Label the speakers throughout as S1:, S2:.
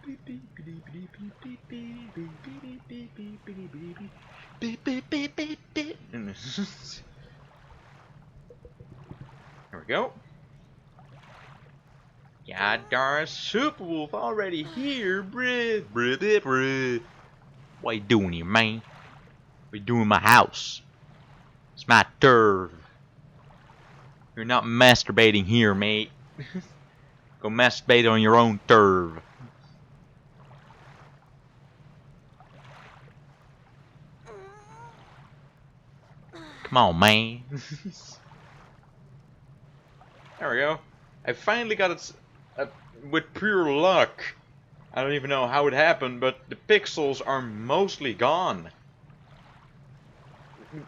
S1: There we go. God darn, Super Wolf already here, bruh. What you doing here, man? What you doing in my house? It's my turf. You're not masturbating here, mate. Go masturbate on your own turf. Come on, man. There we go. I finally got it with pure luck. I don't even know how it happened, but the pixels are mostly gone.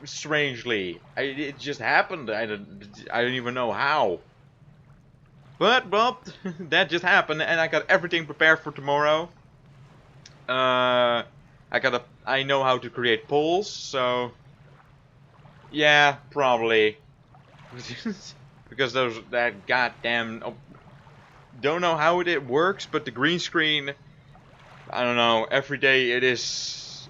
S1: Strangely. It just happened. I don't even know how. But, well, that just happened, and I got everything prepared for tomorrow. I know how to create polls, so... Yeah, probably. Because that goddamn... Oh, don't know how it works, but the green screen... I don't know, every day it's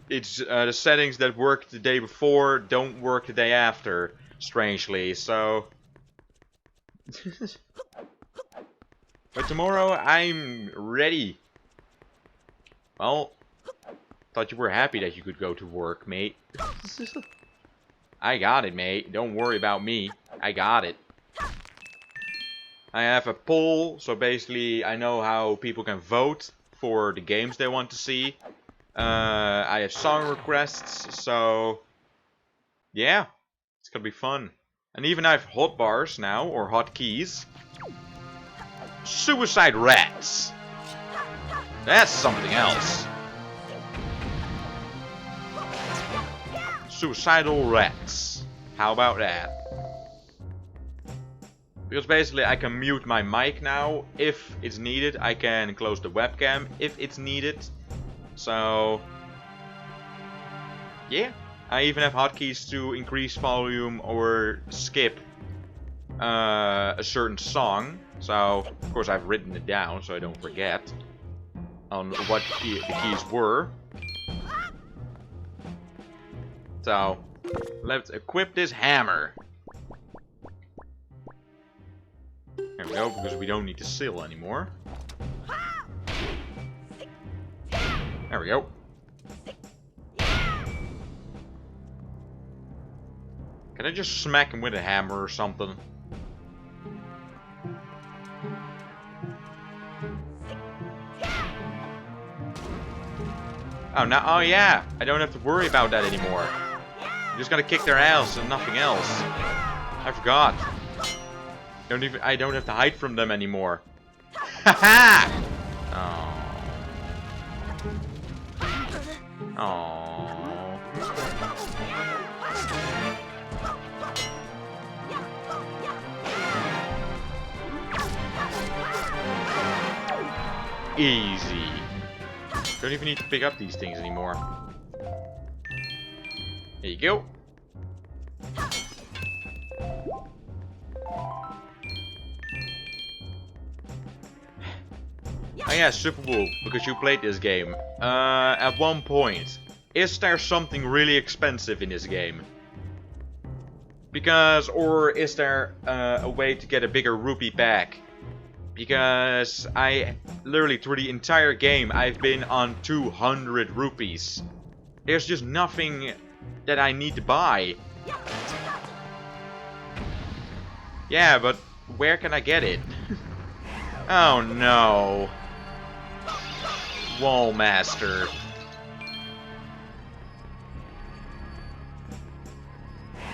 S1: the settings that worked the day before don't work the day after, strangely, so... But tomorrow I'm ready. Well, thought you were happy that you could go to work, mate. I got it, mate. Don't worry about me. I got it. I have a poll, so basically I know how people can vote for the games they want to see. I have song requests, so yeah, it's gonna be fun. And even I have hotbars now, or hotkeys. Suicide rats. That's something else. Suicidal rats. How about that? Because basically I can mute my mic now if it's needed. I can close the webcam if it's needed. So yeah. I even have hotkeys to increase volume or skip a certain song. So of course I've written it down so I don't forget on what the keys were. So let's equip this hammer. There we go, because we don't need the sill anymore. There we go. Can I just smack him with a hammer or something? Oh, now, oh yeah, I don't have to worry about that anymore. I'm just gonna kick their ass and nothing else. I forgot. I don't have to hide from them anymore. Haha! Oh. Oh. Easy. Don't even need to pick up these things anymore. There you go. Oh yeah, Super Wolf, because you played this game. At one point, is there something really expensive in this game? Because, or is there a way to get a bigger rupee back? Because I, literally through the entire game, I've been on 200 rupees. There's just nothing that I need to buy. Yeah, but where can I get it? Oh no. Wallmaster.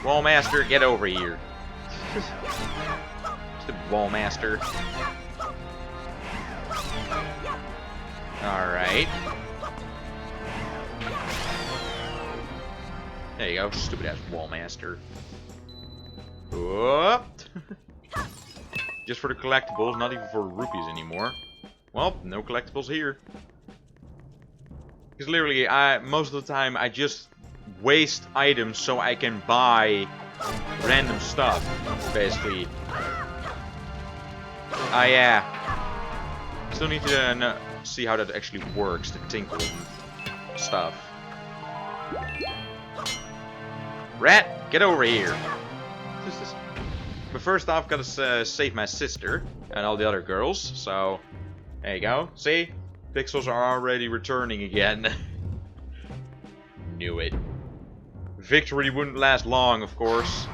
S1: Wallmaster, get over here. Stupid Wallmaster. Alright. There you go, stupid ass Wallmaster. Whoop. Just for the collectibles, not even for rupees anymore. Well, no collectibles here. Because literally, most of the time I just waste items so I can buy random stuff, basically. Ah, yeah. Still need to see how that actually works, the tinkle stuff. Rat, get over here. But first off, gotta save my sister and all the other girls. So, there you go. See? Pixels are already returning again. Knew it. Victory wouldn't last long, of course.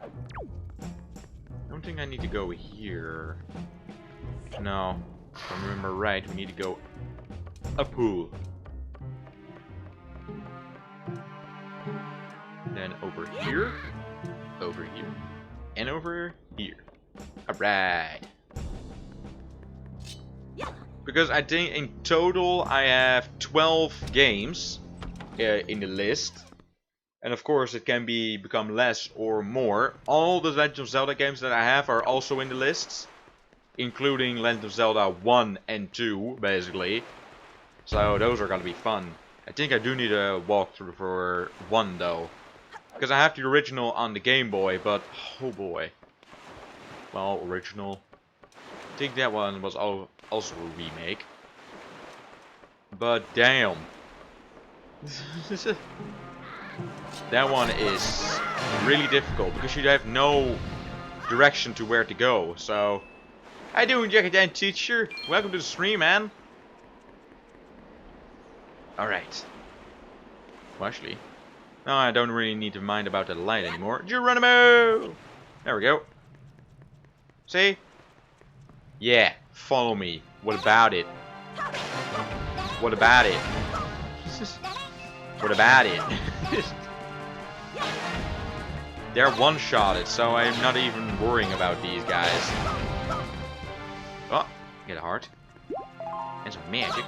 S1: I don't think I need to go here. No. If I remember right, we need to go a pool. Then over here, and over here. Alright. Because I think in total I have 12 games in the list. And of course it can become less or more. All the Legend of Zelda games that I have are also in the lists. Including Legend of Zelda 1 and 2, basically. So those are gonna be fun. I think I do need a walkthrough for 1 though. Because I have the original on the Game Boy, but oh boy. Well, original. I think that one was also a remake. But damn. That one is really difficult because you have no direction to where to go. So, how you doing, Jackie teacher? Welcome to the stream, man. Alright. Well, actually, no, I don't really need to mind about the light anymore. Geronimo! There we go. See? Yeah, follow me. What about it? What about it? What about it? They're one-shotted, so I'm not even worrying about these guys. Oh, get a heart. And some magic.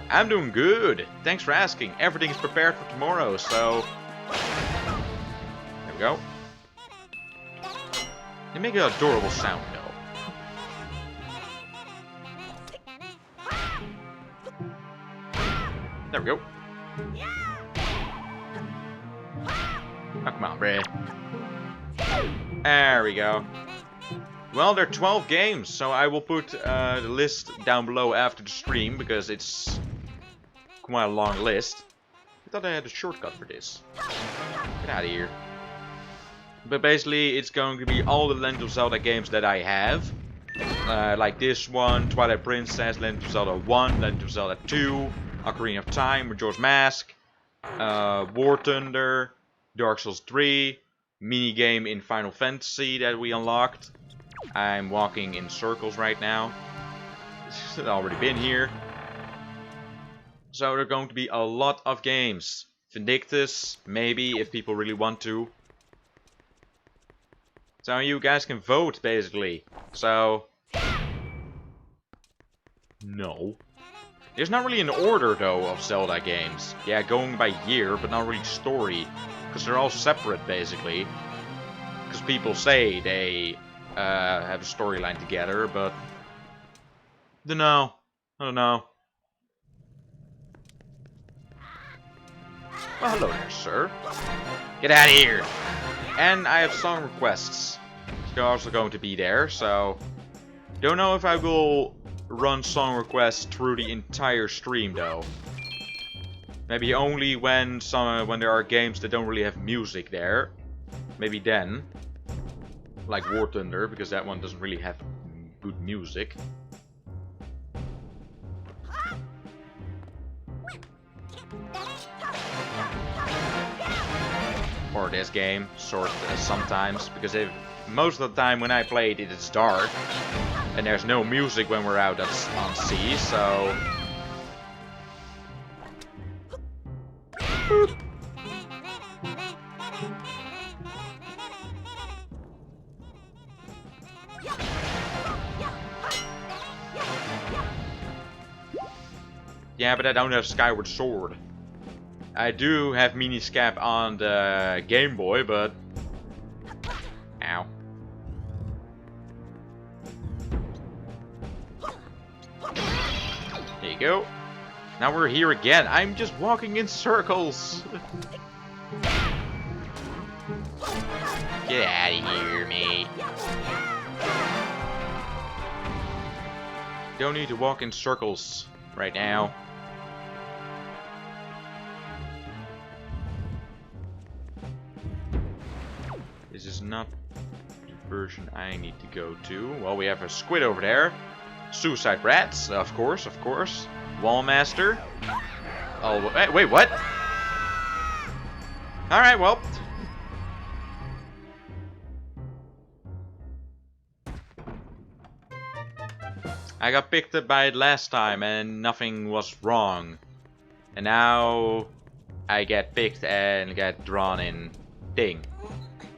S1: I'm doing good. Thanks for asking. Everything is prepared for tomorrow, so... There we go. They make an adorable sound, though. There we go. Oh, come on, bruh. There we go. Well, there are 12 games, so I will put the list down below after the stream, because it's quite a long list. I thought I had a shortcut for this. Get out of here. But basically, it's going to be all the Legend of Zelda games that I have. Like this one, Twilight Princess, Legend of Zelda 1, Legend of Zelda 2, Ocarina of Time, Majora's Mask, War Thunder, Dark Souls 3, minigame in Final Fantasy that we unlocked. I'm walking in circles right now. I've already been here. So there are going to be a lot of games. Vindictus, maybe, if people really want to. So you guys can vote, basically. So... No. There's not really an order, though, of Zelda games. Yeah, going by year, but not really story. Because they're all separate, basically. Because people say they have a storyline together, but... I don't know. Well, hello there, sir. Get out of here! And I have song requests. They're also going to be there, so... Don't know if I will run song requests through the entire stream, though. Maybe only when there are games that don't really have music there. Maybe then. Like War Thunder, because that one doesn't really have good music. Or this game, sometimes, because most of the time when I play it, it's dark, and there's no music when we're out on sea, so... Boop. Yeah, but I don't have Skyward Sword. I do have Miniscap on the Game Boy, but... Ow. There you go. Now we're here again. I'm just walking in circles. Get out of here, mate. Don't need to walk in circles right now. This is not the version I need to go to. Well, we have a squid over there. Suicide rats, of course, of course. Wallmaster. Oh, wait, what? Alright, well. I got picked up by it last time and nothing was wrong. And now I get picked and get drawn in. Ding.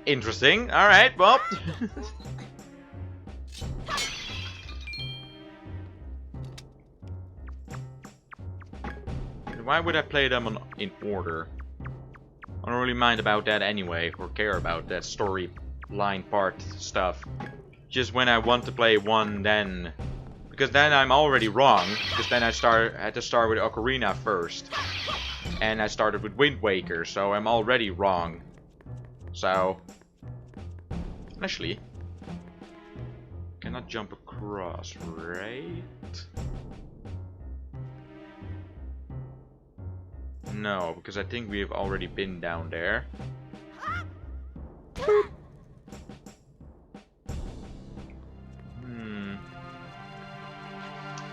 S1: Interesting. Alright, well. Why would I play them in order? I don't really mind about that anyway, or care about that storyline part stuff. Just when I want to play one, then... Because then I'm already wrong, because then I had to start with Ocarina first. And I started with Wind Waker, so I'm already wrong. So... Actually... Cannot jump across, right? No, because I think we have already been down there.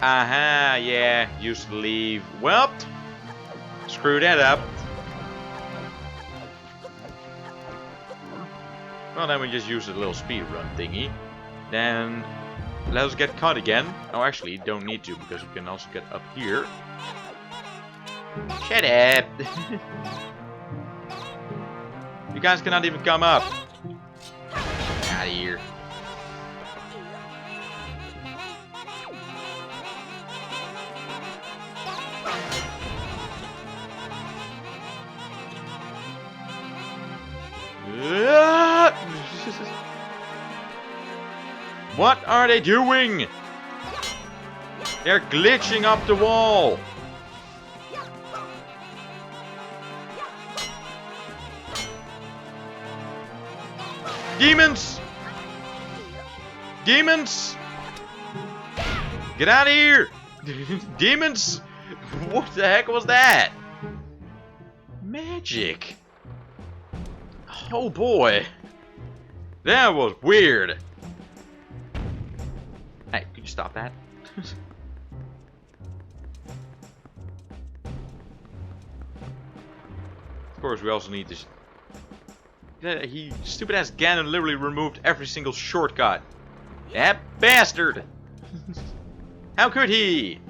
S1: Aha, yeah, used to leave. Well, screw that up. Well, then we just use a little speed run thingy. Then let us get caught again. Oh, actually, don't need to because we can also get up here. Shut up! You guys cannot even come up. Get out of here. What are they doing? They're glitching up the wall. Demons! Demons! Get out of here! Demons! What the heck was that? Magic! Oh boy! That was weird! Hey, could you stop that? Of course, we also need this. Stupid ass Ganon literally removed every single shortcut. That bastard! How could he?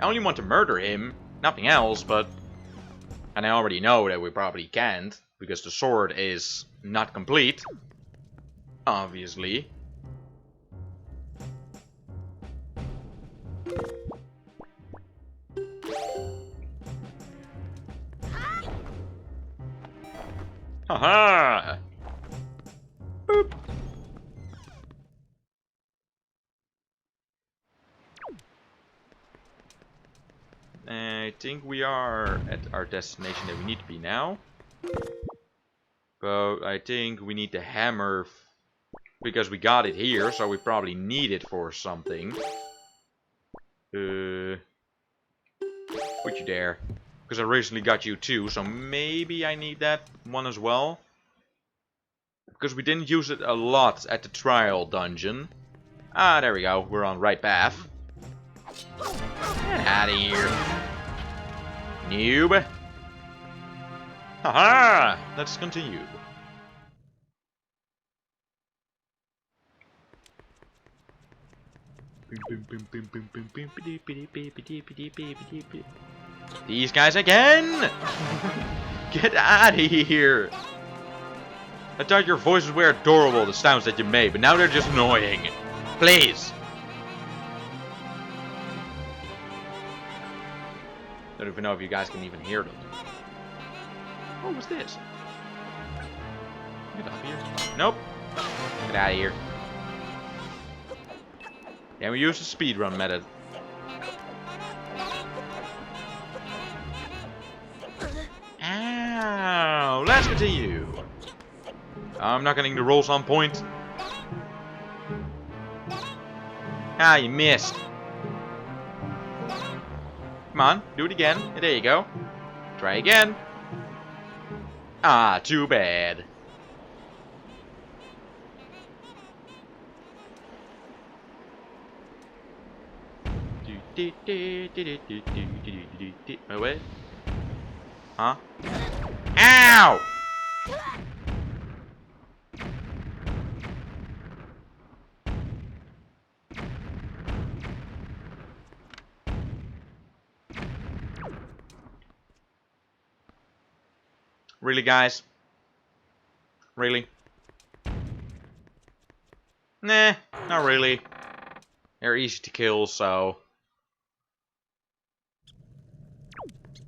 S1: I only want to murder him, nothing else, but... And I already know that we probably can't, because the sword is not complete. Obviously. Haha! Boop. I think we are at our destination that we need to be now. But I think we need the hammer because we got it here, so we probably need it for something. Put you there. Because I recently got you too, so maybe I need that one as well. Because we didn't use it a lot at the trial dungeon. Ah, there we go. We're on the right path. Get out of here. Noob. Haha! Let's continue. These guys again! Get out of here! I thought your voices were adorable, the sounds that you made, but now they're just annoying. Please! Don't even know if you guys can even hear them. What was this? Get up here. Nope. Get out of here. Can we use the speedrun method? Ow! Let's continue. I'm not getting the rolls on point. Ah, you missed. Come on, do it again. There you go. Try again. Ah, too bad. Oh, wait. Huh? Ow! Really, guys? Really? Nah, not really. They're easy to kill, so...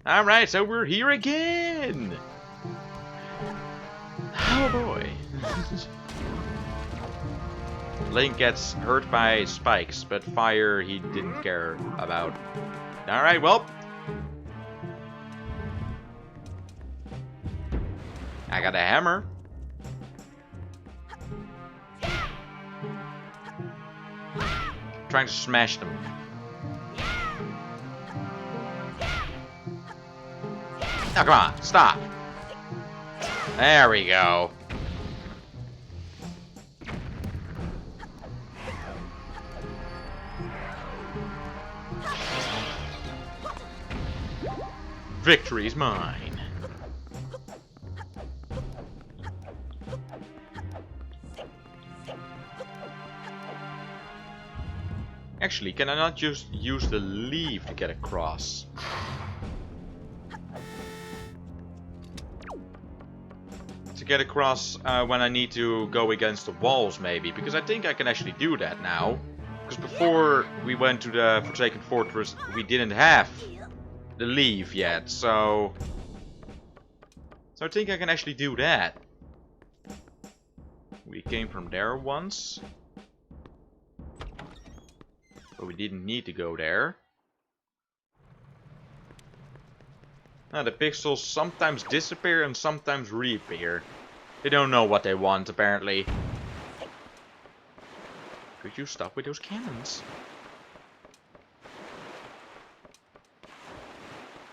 S1: Alright, so we're here again! Oh boy. Link gets hurt by spikes, but fire he didn't care about. Alright, well. I got a hammer. Trying to smash them. Now, come on, stop. There we go. Victory is mine. Actually, can I not just use the leaf to get across? To get across when I need to go against the walls, maybe. Because I think I can actually do that now. Because before we went to the Forsaken Fortress, we didn't have the leaf yet, so I think I can actually do that. We came from there once, but we didn't need to go there. Now the pixels sometimes disappear and sometimes reappear. They don't know what they want, apparently. Could you stop with those cannons?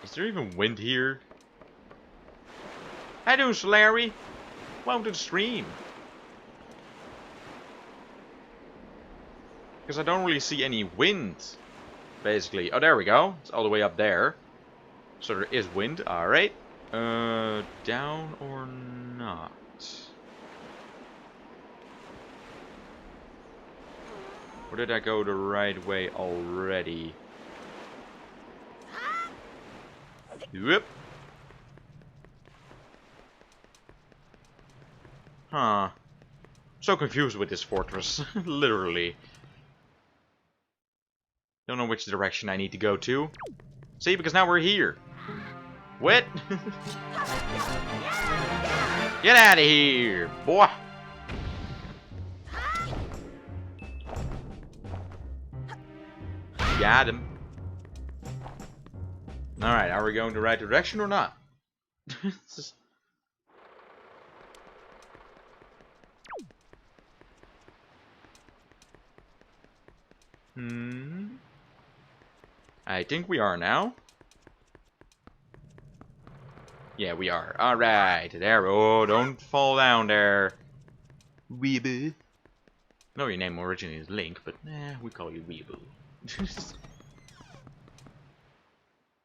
S1: Is there even wind here? How doing, Solari? Welcome to the stream. Because I don't really see any wind, basically. Oh, there we go. It's all the way up there. So there is wind. Alright. Down or not? Or did I go the right way already? Yep. Huh. So confused with this fortress. Literally. Don't know which direction I need to go to. See, because now we're here. What? Get out of here, boy. Got him. Alright, are we going the right direction or not? I think we are now. Yeah, we are. Alright, there. Oh, don't fall down there. Weeaboo. No, your name originally is Link, but we call you Weeaboo.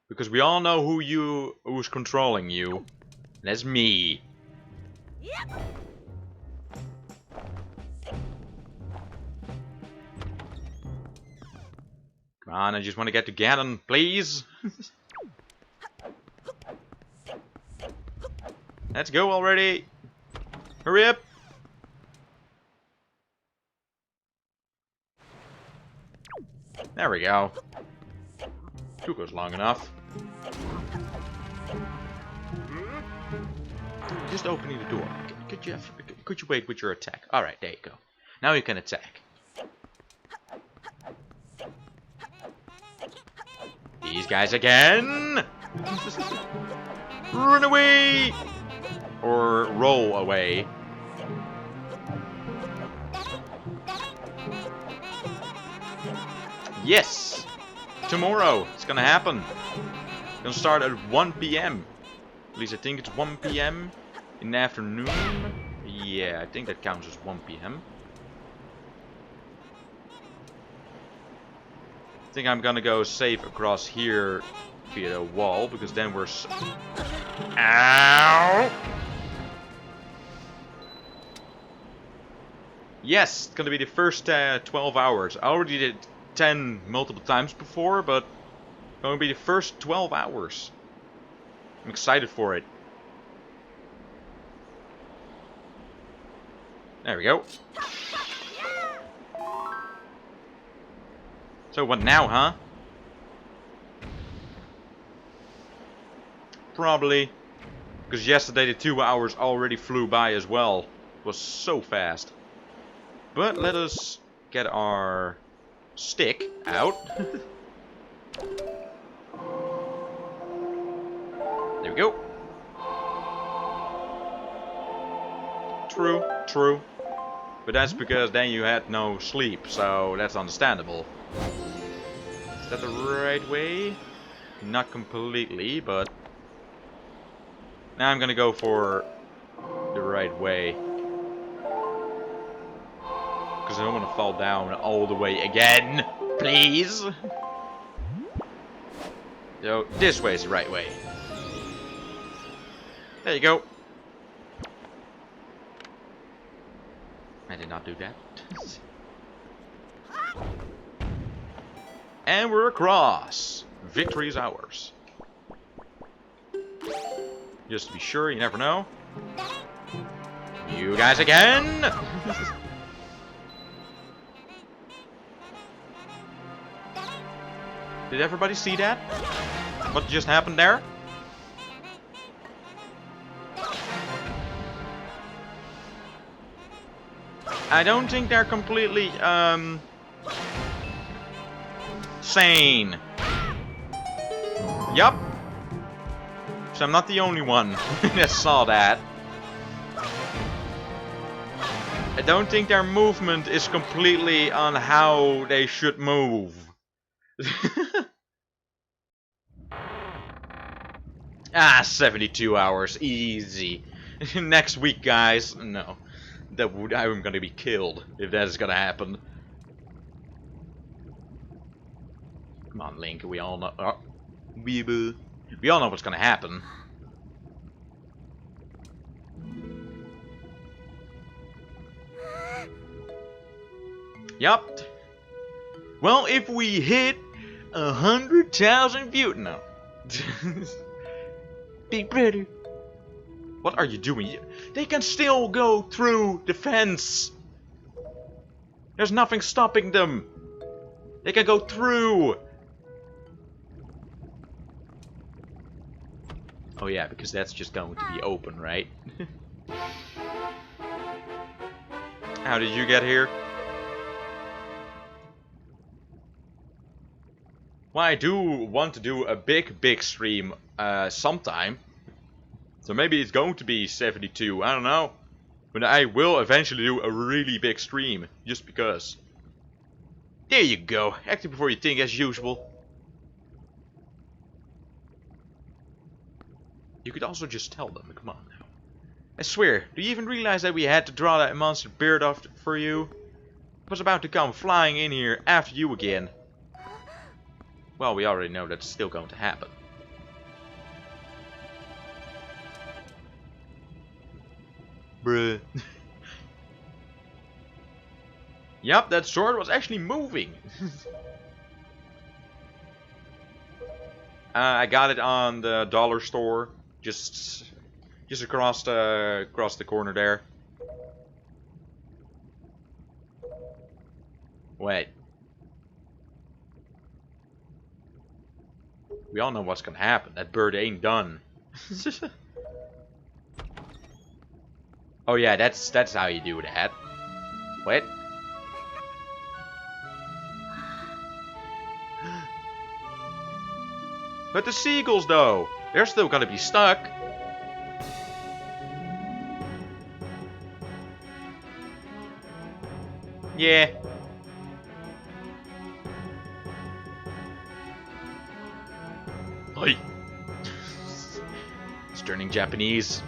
S1: Because we all know who's controlling you. That's me. Yep. Come on, I just want to get to Ganon, please. Let's go already. Hurry up. There we go. Took us long enough. Just opening the door. Could you wait with your attack? Alright, there you go. Now you can attack. These guys again! Run away! Or roll away. Yes! tomorrow. It's gonna happen. It's gonna start at 1 p.m. At least I think it's 1 p.m. in the afternoon. Yeah, I think that counts as 1 p.m. I think I'm gonna go safe across here via the wall, because then we're Ow! Yes, it's gonna be the first 12 hours. I already did 10 multiple times before, but it's gonna be the first 12 hours. I'm excited for it. There we go. So what now, huh? Probably. Because yesterday the 2 hours already flew by as well. It was so fast. But let us get our stick out. There we go. True, true. But that's because then you had no sleep, so that's understandable. Is that the right way? Not completely, but... Now I'm gonna go for the right way. Because I don't want to fall down all the way again. Please! So, this way is the right way. There you go. I did not do that. And we're across. Victory is ours. Just to be sure, you never know. You guys again! Did everybody see that? What just happened there? I don't think they're completely, sane. Yup. So I'm not the only one that saw that. I don't think their movement is completely on how they should move. Ah, 72 hours, easy. Next week, guys. No, I'm gonna be killed if that is gonna happen. Come on, Link. We all know. Oh, we all know what's gonna happen. Yup. Well, if we hit 100,000 views, no. Big brother. What are you doing? They can still go through the fence. There's nothing stopping them. They can go through. Oh yeah, because that's just going to be open, right? How did you get here? Well, I do want to do a big stream sometime. So maybe it's going to be 72, I don't know. But I will eventually do a really big stream, just because. There you go, acting before you think as usual. You could also just tell them, come on now. I swear, do you even realize that we had to draw that monster bird off for you? It was about to come flying in here after you again. Well, we already know that's still going to happen. Bruh. Yup, that sword was actually moving. I got it on the dollar store, just across the corner there. Wait. We all know what's gonna happen. That bird ain't done. Oh yeah, that's how you do that. What? But the seagulls, though, they're still gonna be stuck. Yeah. Japanese.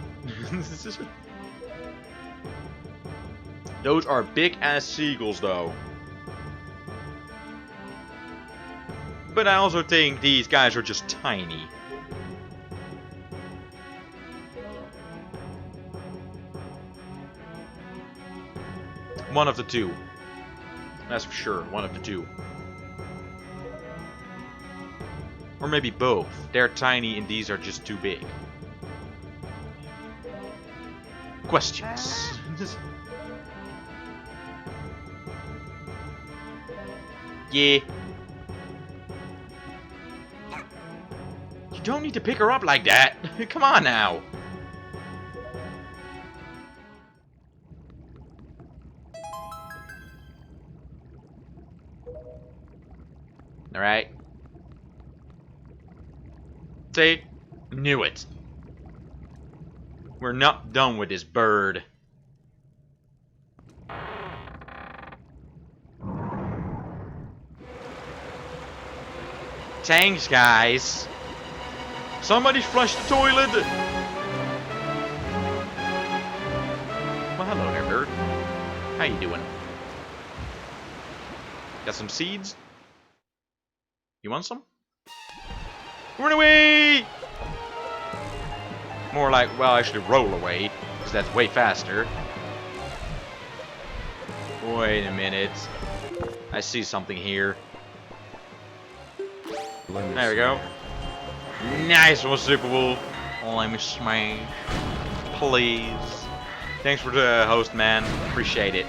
S1: Those are big ass seagulls though. But I also think these guys are just tiny. One of the two. That's for sure, one of the two. Or maybe both. They're tiny and these are just too big. Questions. Yeah. You don't need to pick her up like that. Come on now. Alright. See? Knew it. We're not done with this bird. Thanks, guys. Somebody flush the toilet. Well, hello there, bird. How you doing? Got some seeds? You want some? Run away! More like, well, actually roll away, because that's way faster. Wait a minute. I see something here. There we go. Nice one, Super Wolf. Let me smash. Please. Thanks for the host, man. Appreciate it.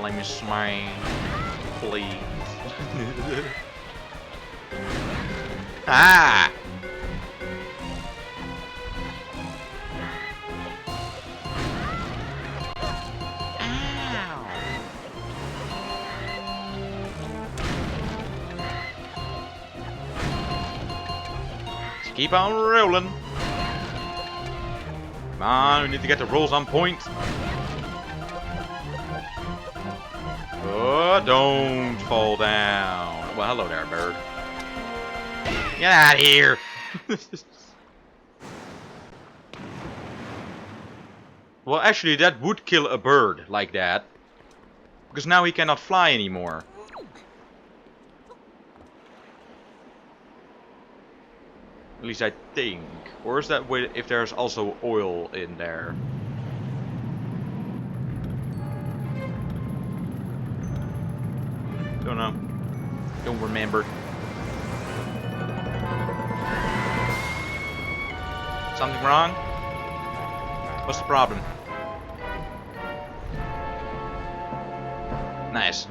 S1: Let me smash. Please. Ah! Ow! Just keep on rolling. Come on, we need to get the rolls on point. Oh, don't fall down. Well, hello there, bird. Get out of here! Well, actually, that would kill a bird like that. Because now he cannot fly anymore. At least I think. Or is that way if there's also oil in there? Don't know. Don't remember. Something wrong? What's the problem? Nice.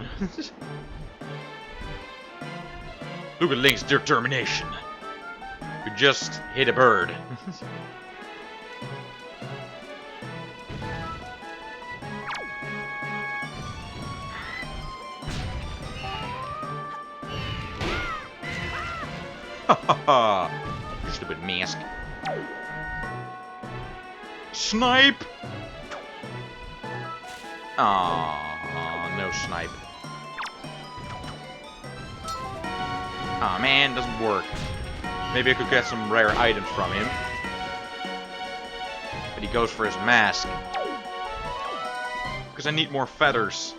S1: Look at Link's determination. You just hit a bird. Ha ha ha! You stupid mask. Snipe! Aww, no snipe. Aw, man, doesn't work. Maybe I could get some rare items from him. But he goes for his mask. Because I need more feathers.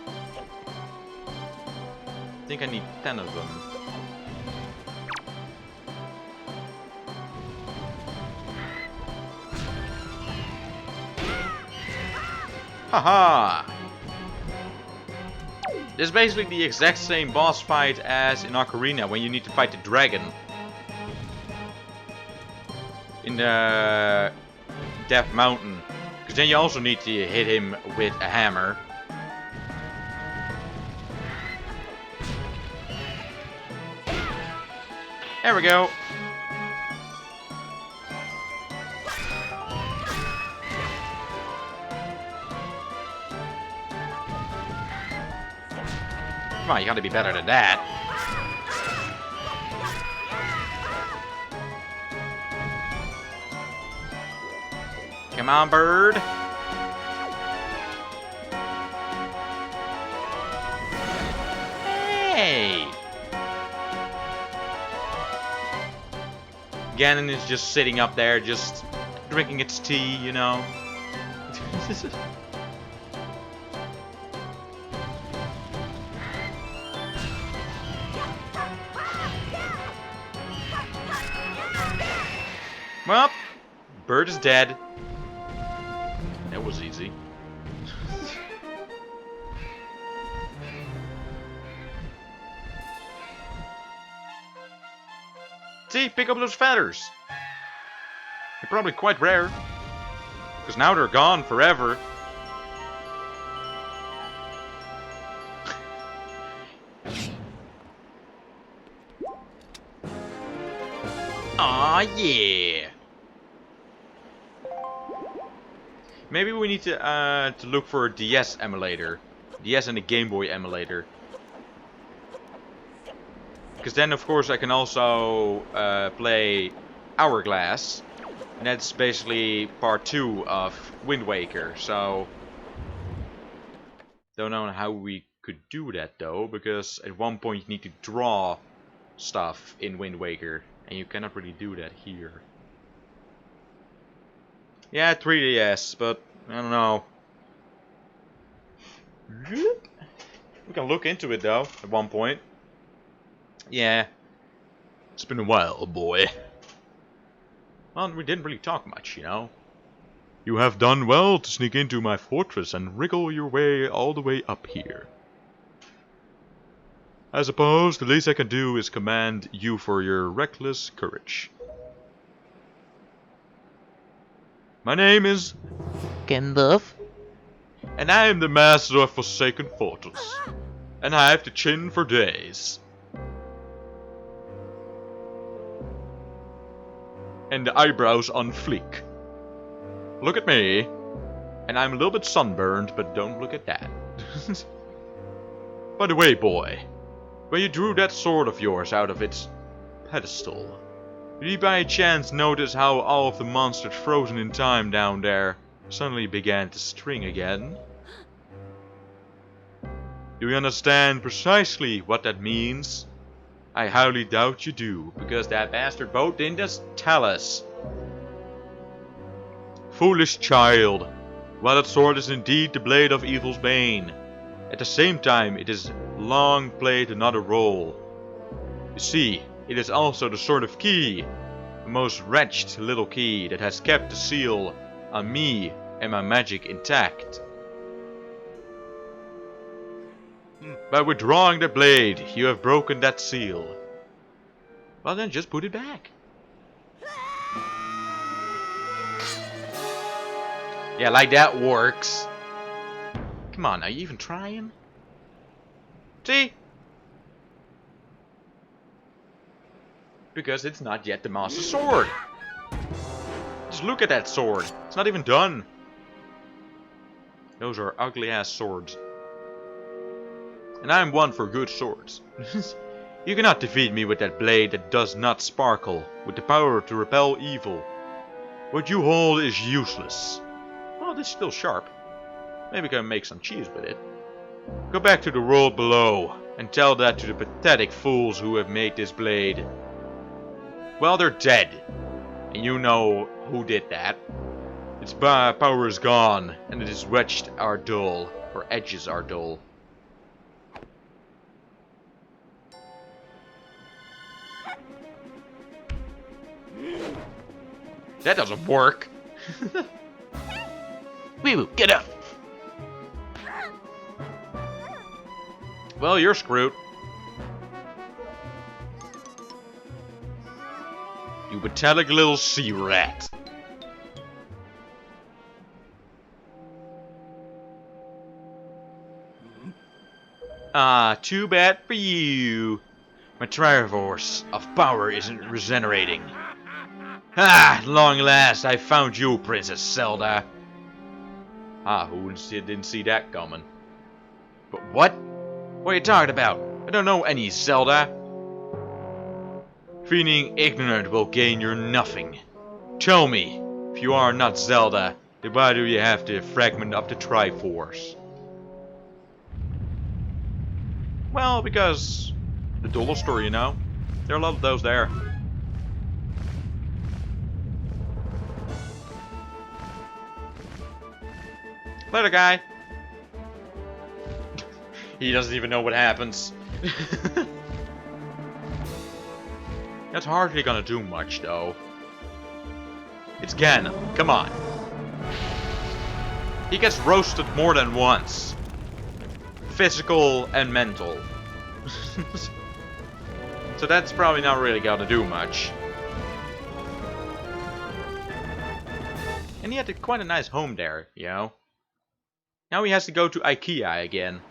S1: I think I need 10 of them. Haha! This is basically the exact same boss fight as in Ocarina when you need to fight the dragon. In the Death Mountain. Because then you also need to hit him with a hammer. There we go. Come on, you gotta be better than that. Come on, bird. Hey! Ganon is just sitting up there, just drinking its tea, you know. Well, bird is dead. That was easy. See, pick up those feathers. They're probably quite rare. Because now they're gone forever. Aw, yeah. Maybe we need to look for a DS emulator. DS and a Game Boy emulator. Because then, of course, I can also play Hourglass. And that's basically part 2 of Wind Waker. So, don't know how we could do that though. Because at one point you need to draw stuff in Wind Waker. And you cannot really do that here. Yeah, 3DS, but I don't know. We can look into it though, at one point. Yeah. It's been a while, boy. Well, we didn't really talk much, you know. You have done well to sneak into my fortress and wriggle your way all the way up here. I suppose the least I can do is commend you for your reckless courage. My name is
S2: Gandalf.
S1: and I am the master of Forsaken Fortress. And I have the chin for days. And the eyebrows on fleek. Look at me. And I'm a little bit sunburned, but don't look at that. By the way, boy. When you drew that sword of yours out of its pedestal, did you by chance notice how all of the monsters frozen in time down there suddenly began to string again? Do you understand precisely what that means? I highly doubt you do, because that bastard boat didn't just tell us. Foolish child, while that sword is indeed the blade of evil's bane, at the same time it has long played another role. You see, it is also the sort of key, the most wretched little key that has kept the seal on me and my magic intact. By withdrawing the blade, you have broken that seal. Well then, just put it back. Yeah, like that works. Come on, are you even trying? See? Because it's not yet the Master Sword. Just look at that sword. It's not even done. Those are ugly ass swords. And I'm one for good swords. You cannot defeat me with that blade that does not sparkle, with the power to repel evil. What you hold is useless. Oh, this is still sharp. Maybe we can make some cheese with it. Go back to the world below, and tell that to the pathetic fools who have made this blade. Well, they're dead. And you know who did that. Its power is gone, and it is wedged are dull, or edges are dull. That doesn't work.
S2: Wee-woo, get up.
S1: Well, you're screwed. You pathetic little sea rat. Ah, too bad for you. My Triforce of power isn't regenerating. Ah, at long last, I found you, Princess Zelda. Ah, who didn't see that coming? But what? What are you talking about? I don't know any Zelda. Feeling ignorant will gain you nothing. Tell me, if you are not Zelda, then why do you have the fragment of the Triforce? Well, because the Dollar Store, you know. There are a lot of those there. Later, guy. He doesn't even know what happens. That's hardly gonna do much, though. It's Ganon. Come on. He gets roasted more than once. Physical and mental. So that's probably not really gonna do much. And he had quite a nice home there, you know. Now he has to go to IKEA again.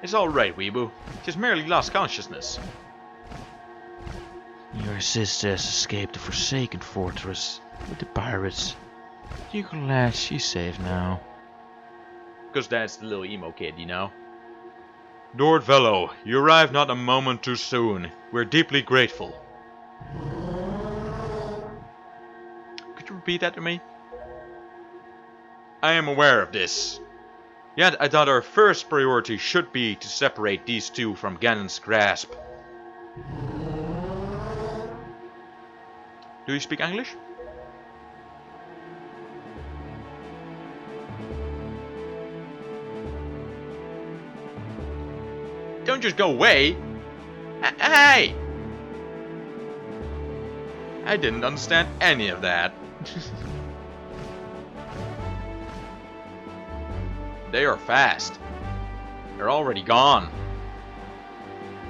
S1: It's alright, Weebu. She's merely lost consciousness.
S2: Your sister has escaped the Forsaken Fortress with the pirates. You can relax, she's safe now.
S1: Because that's the little emo kid, you know. Lord Velo, you arrived not a moment too soon. We're deeply grateful. Could you repeat that to me? I am aware of this. Yet I thought our first priority should be to separate these two from Ganon's grasp. Do you speak English? Don't just go away! Hey! I didn't understand any of that. They are fast. They're already gone.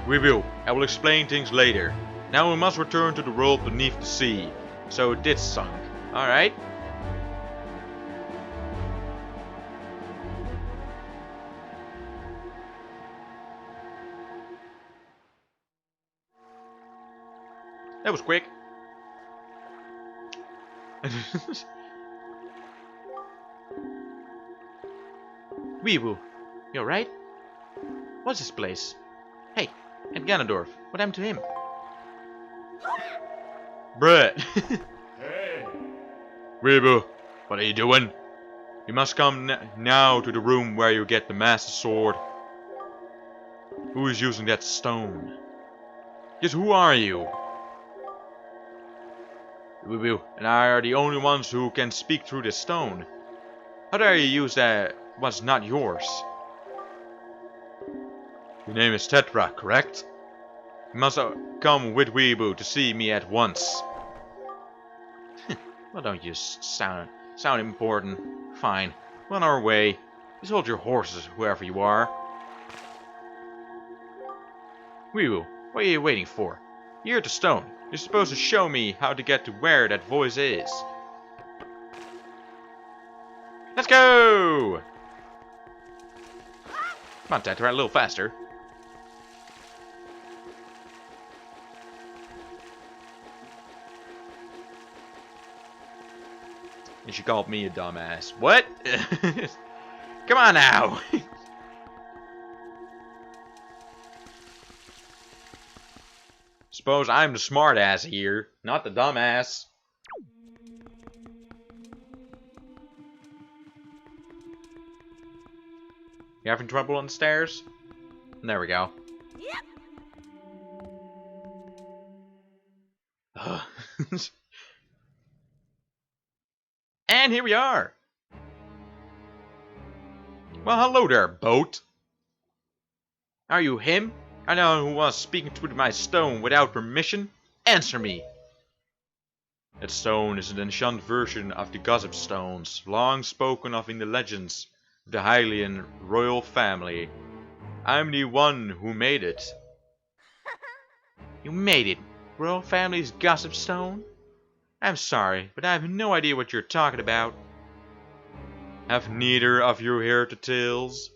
S1: Weebu, I will explain things later. Now we must return to the world beneath the sea. So it did sunk. Alright. That was quick. Weebu, you alright? What's this place? Hey, and Ganondorf, what happened to him? Bruh.
S3: Hey.
S1: Weebu, what are you doing? You must come now to the room where you get the Master Sword. Who is using that stone? Just who are you? Weebu and I are the only ones who can speak through this stone. How dare you use that what's not yours? Your name is Tetra, correct? You must come with Weebu to see me at once. Well, don't you sound important. Fine. We're on our way. Just hold your horses, whoever you are. Weebu, what are you waiting for? You're at the stone. You're supposed to show me how to get to where that voice is. Let's go! Come on, Tetra, a little faster. And she called me a dumbass. What? Come on now! Suppose I'm the smartass here, not the dumbass. You having trouble on the stairs? There we go. Yep. And here we are. Well, hello there, boat. Are you him? I know who was speaking through my stone without permission. Answer me. That stone is an ancient version of the gossip stones, long spoken of in the legends of the Hylian royal family. I'm the one who made it. You made it? Royal family's gossip stone? I'm sorry, but I have no idea what you're talking about. Have neither of you heard the tales?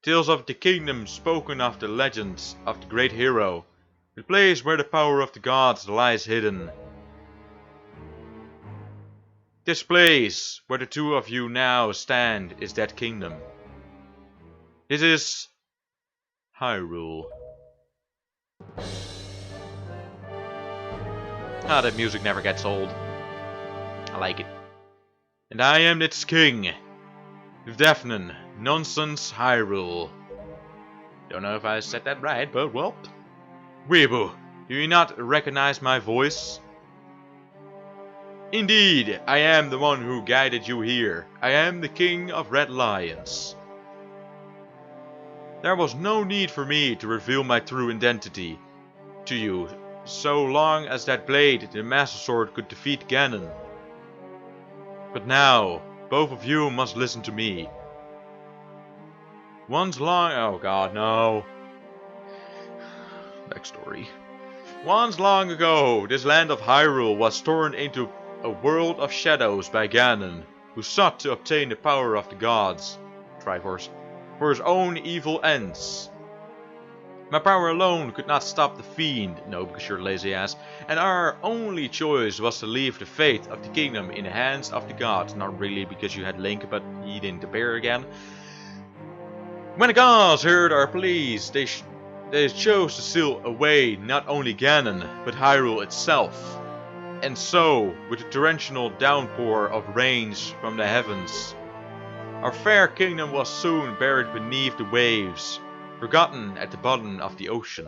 S1: Tales of the kingdom spoken of the legends of the great hero, the place where the power of the gods lies hidden. This place where the two of you now stand is that kingdom. This is Hyrule. Ah, that music never gets old. I like it. And I am its king. Devnan, Nonsense Hyrule. Don't know if I said that right, but well. Weeaboo, do you not recognize my voice? Indeed, I am the one who guided you here. I am the King of Red Lions. There was no need for me to reveal my true identity to you, so long as that blade, the Master Sword, could defeat Ganon. But now, both of you must listen to me. Oh god, no. Backstory. Once long ago, this land of Hyrule was torn into a world of shadows by Ganon, who sought to obtain the power of the gods, Triforce, for his own evil ends. My power alone could not stop the fiend, no, because you're lazy ass, and our only choice was to leave the fate of the kingdom in the hands of the gods. Not really because you had Link, but he didn't appear again. When the gods heard our pleas, they chose to seal away not only Ganon, but Hyrule itself. And so, with the torrential downpour of rains from the heavens, our fair kingdom was soon buried beneath the waves, forgotten at the bottom of the ocean.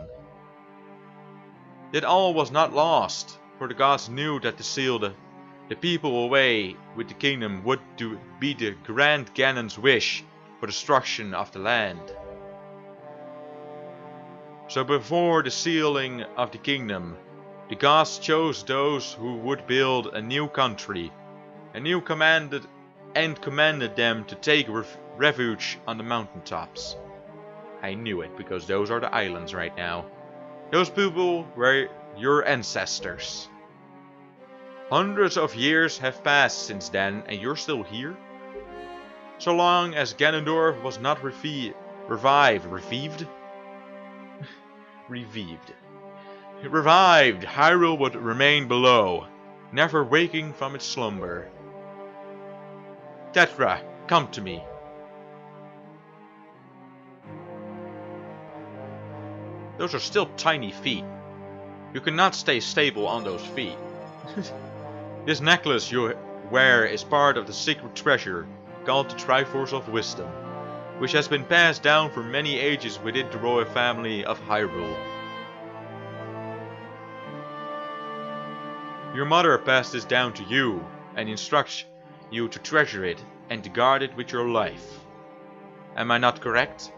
S1: Yet all was not lost, for the gods knew that to seal the people away with the kingdom would be to grant Ganon's wish for destruction of the land. So before the sealing of the kingdom, the gods chose those who would build a new country, commanded them to take refuge on the mountaintops. I knew it, because those are the islands right now. Those people were your ancestors. Hundreds of years have passed since then, and you're still here? So long as Ganondorf was not revived, Hyrule would remain below, never waking from its slumber. Tetra, come to me. Those are still tiny feet. You cannot stay stable on those feet. This necklace you wear is part of the secret treasure called the Triforce of Wisdom, which has been passed down for many ages within the royal family of Hyrule. Your mother passed this down to you and instructs you to treasure it and to guard it with your life. Am I not correct?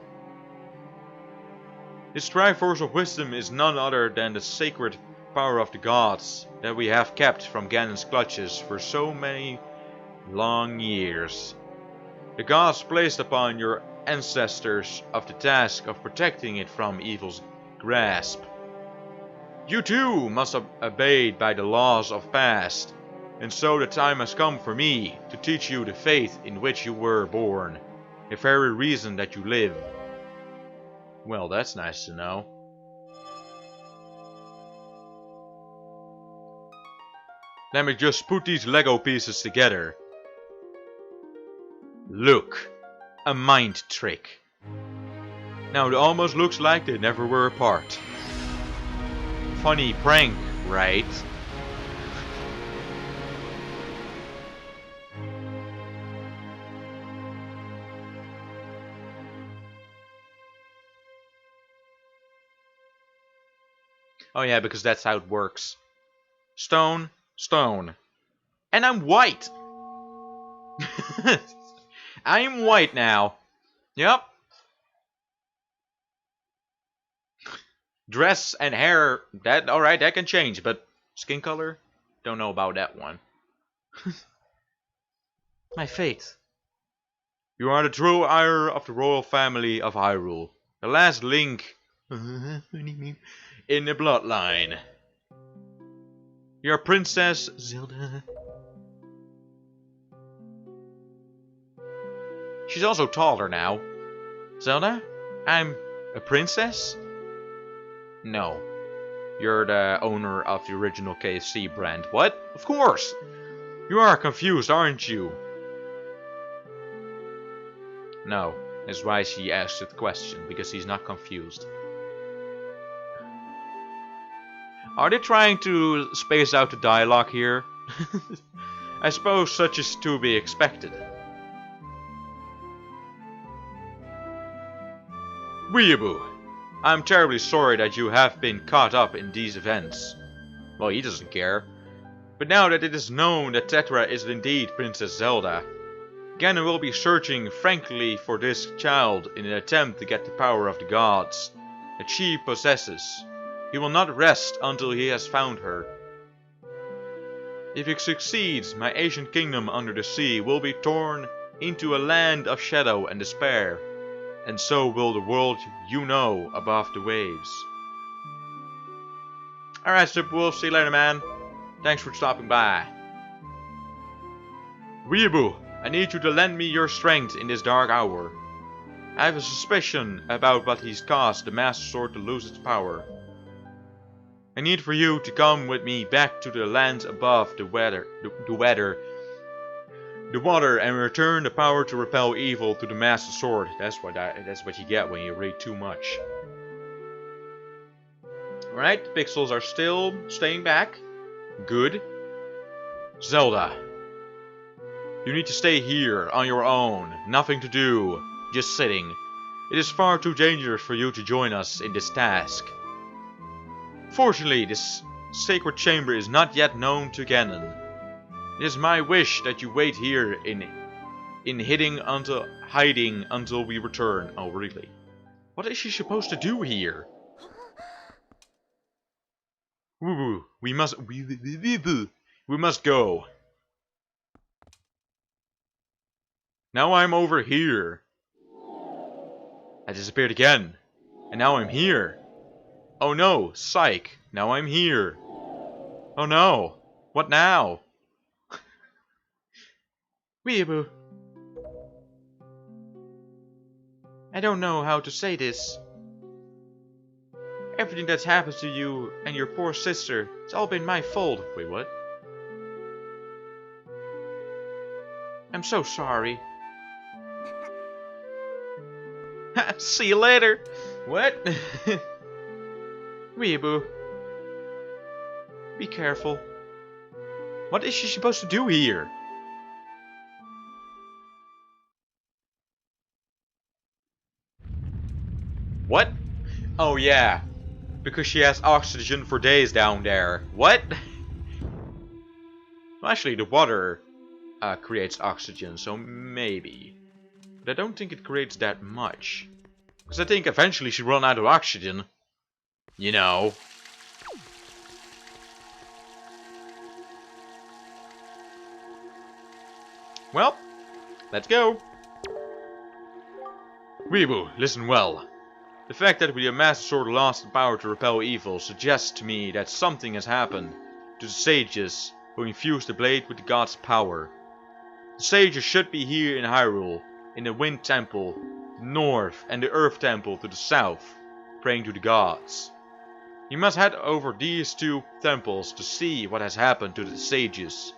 S1: This Triforce of Wisdom is none other than the sacred power of the gods that we have kept from Ganon's clutches for so many long years. The gods placed upon your ancestors of the task of protecting it from evil's grasp. You too must obey by the laws of past, and so the time has come for me to teach you the faith in which you were born, the very reason that you live. Well, that's nice to know. Let me just put these Lego pieces together. Look, a mind trick. Now it almost looks like they never were apart. Funny prank, right? Oh yeah, because that's how it works. Stone, stone. And I'm white! I'm white now. Yep. Dress and hair, alright, that can change, but skin color? Don't know about that one. My fate. You are the true heir of the royal family of Hyrule. The last link in the bloodline. You're Princess Zelda. She's also taller now. Zelda? I'm a princess? No. You're the owner of the original KFC brand. What? Of course! You are confused, aren't you? No. That's why she asked the question, because he's not confused. Are they trying to space out the dialogue here? I suppose such is to be expected. Weeaboo! I'm terribly sorry that you have been caught up in these events. Well, he doesn't care. But now that it is known that Tetra is indeed Princess Zelda, Ganon will be searching frankly for this child in an attempt to get the power of the gods that she possesses. He will not rest until he has found her. If he succeeds, my ancient kingdom under the sea will be torn into a land of shadow and despair, and so will the world you know above the waves. Alright, Super Wolf, see you later, man. Thanks for stopping by. Weeaboo, I need you to lend me your strength in this dark hour. I have a suspicion about what he's caused the Master Sword to lose its power. I need for you to come with me back to the lands above the water and return the power to repel evil to the Master Sword. That's what you get when you read too much. Alright, the pixels are still staying back. Good. Zelda, you need to stay here on your own. Nothing to do. Just sitting. It is far too dangerous for you to join us in this task. Fortunately, this sacred chamber is not yet known to Ganon. It is my wish that you wait here in hiding until we return. Oh, really? What is she supposed to do here? Woo, we must go. Now I'm over here. I disappeared again. And now I'm here. Oh no, psych. Now I'm here. Oh no. What now? Weeaboo. I don't know how to say this. Everything that's happened to you and your poor sister, it's all been my fault. Wait, what? I'm so sorry. See you later. What? Weeaboo. Be careful. What is she supposed to do here? What? Oh yeah. Because she has oxygen for days down there. What? Well, actually, the water creates oxygen, so maybe. But I don't think it creates that much. Because I think eventually she'll run out of oxygen. You know. Well, let's go. Weeaboo, listen well. The fact that the Master Sword lost the power to repel evil suggests to me that something has happened to the sages who infused the blade with the god's power. The sages should be here in Hyrule, in the Wind Temple north and the Earth Temple to the south, praying to the gods. You must head over these two temples to see what has happened to the sages,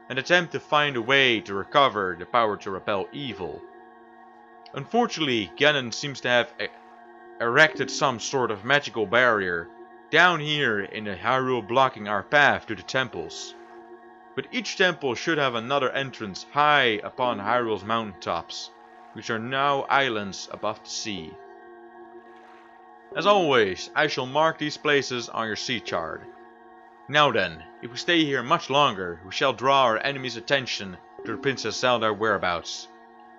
S1: and attempt to find a way to recover the power to repel evil. Unfortunately, Ganon seems to have erected some sort of magical barrier down here in the Hyrule, blocking our path to the temples. But each temple should have another entrance high upon Hyrule's mountaintops, which are now islands above the sea. As always, I shall mark these places on your sea chart. Now then, if we stay here much longer, we shall draw our enemy's attention to the Princess Zelda whereabouts.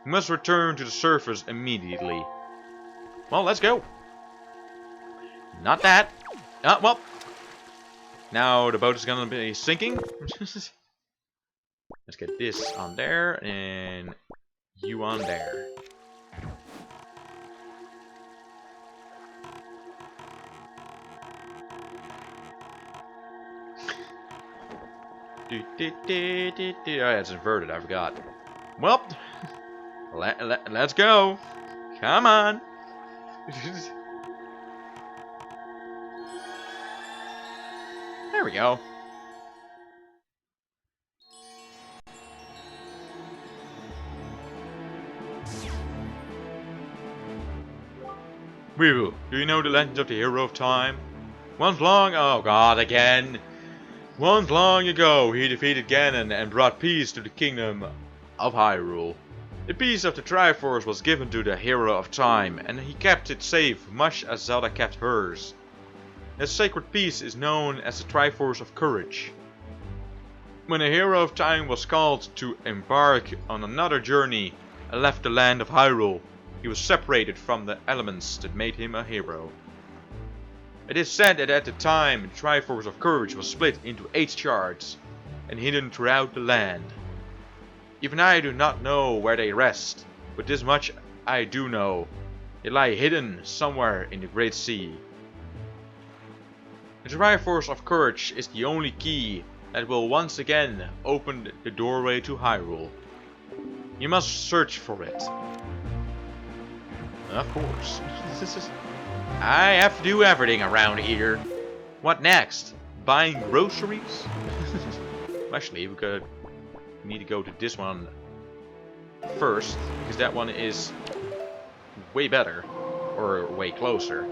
S1: We must return to the surface immediately. Well, let's go. Not that. Well. Now the boat is gonna be sinking. Let's get this on there and you on there. Oh yeah, it's inverted, I forgot. Well, let's go. Come on. There we go. Weeaboo, do you know the legend of the Hero of Time? Once long ago, he defeated Ganon and brought peace to the kingdom of Hyrule. The piece of the Triforce was given to the Hero of Time, and he kept it safe, much as Zelda kept hers. This sacred piece is known as the Triforce of Courage. When the Hero of Time was called to embark on another journey and left the land of Hyrule, he was separated from the elements that made him a hero. It is said that at the time the Triforce of Courage was split into 8 shards and hidden throughout the land. Even I do not know where they rest, but this much I do know. They lie hidden somewhere in the Great Sea. The Triforce of Courage is the only key that will once again open the doorway to Hyrule. You must search for it. Of course. I have to do everything around here. What next? Buying groceries? Actually, we need to go to this one first, because that one is way better, or way closer.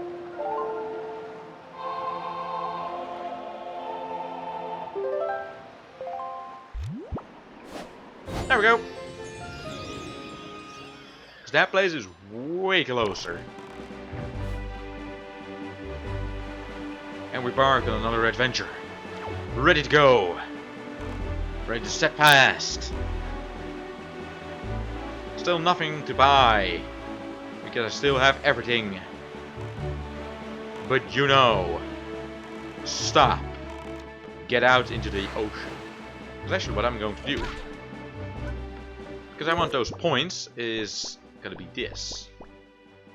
S1: There we go. Because that place is way closer. And we embark on another adventure. Ready to go. Ready to set past. Still nothing to buy. Because I still have everything. But you know. Stop. Get out into the ocean. That's actually what I'm going to do. Because I want those points is gonna be this.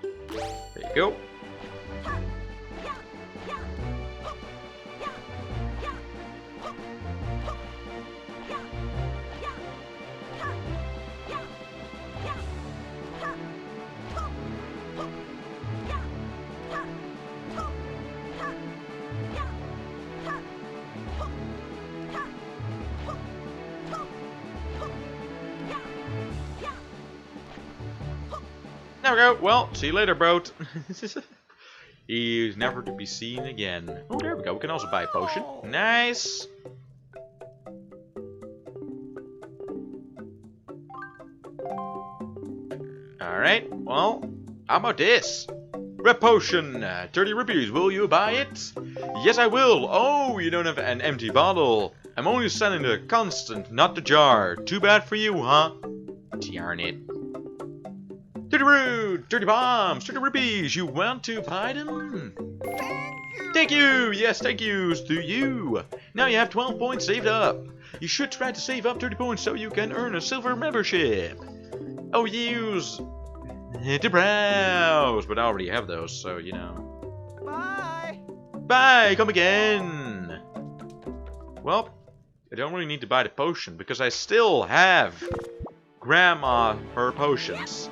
S1: There you go. There we go. Well, see you later, boat. He's never to be seen again. Oh, there we go. We can also buy a potion. Nice. Alright, well, how about this? Red potion, 30 rupees. Will you buy it? Yes, I will. Oh, you don't have an empty bottle. I'm only selling the constant, not the jar. Too bad for you, huh? Darn it. 30 rude, 30 bombs, 30 rupees. You want to buy them? Thank you. Yes, thank yous to you. Now you have 12 points saved up. You should try to save up 30 points so you can earn a silver membership. Oh, use to browse, but I already have those, so you know. Bye. Bye. Come again. Well, I don't really need to buy the potion because I still have Grandma her potions.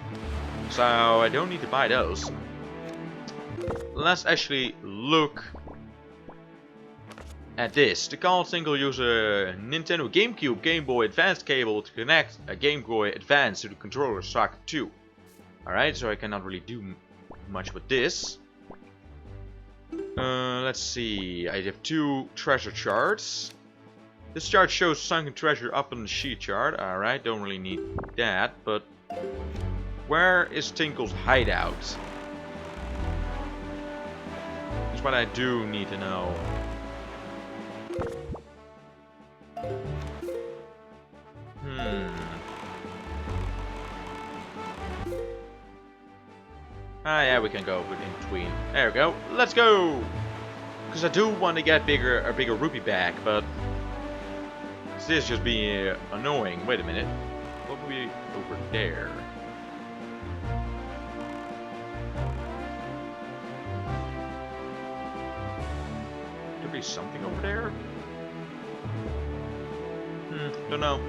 S1: So I don't need to buy those. Let's actually look at this. The call single use a Nintendo GameCube Game Boy Advance cable to connect a Game Boy Advance to the controller socket 2. Alright, so I cannot really do much with this. Let's see. I have 2 treasure charts. This chart shows sunken treasure up on the sheet chart. Alright, don't really need that, but where is Tinkle's hideout? That's what I do need to know. Ah, yeah, we can go in between. There we go. Let's go! Because I do want to get a bigger rupee back, but this just being annoying. Wait a minute. What will be over there? Could be something over there? Don't know.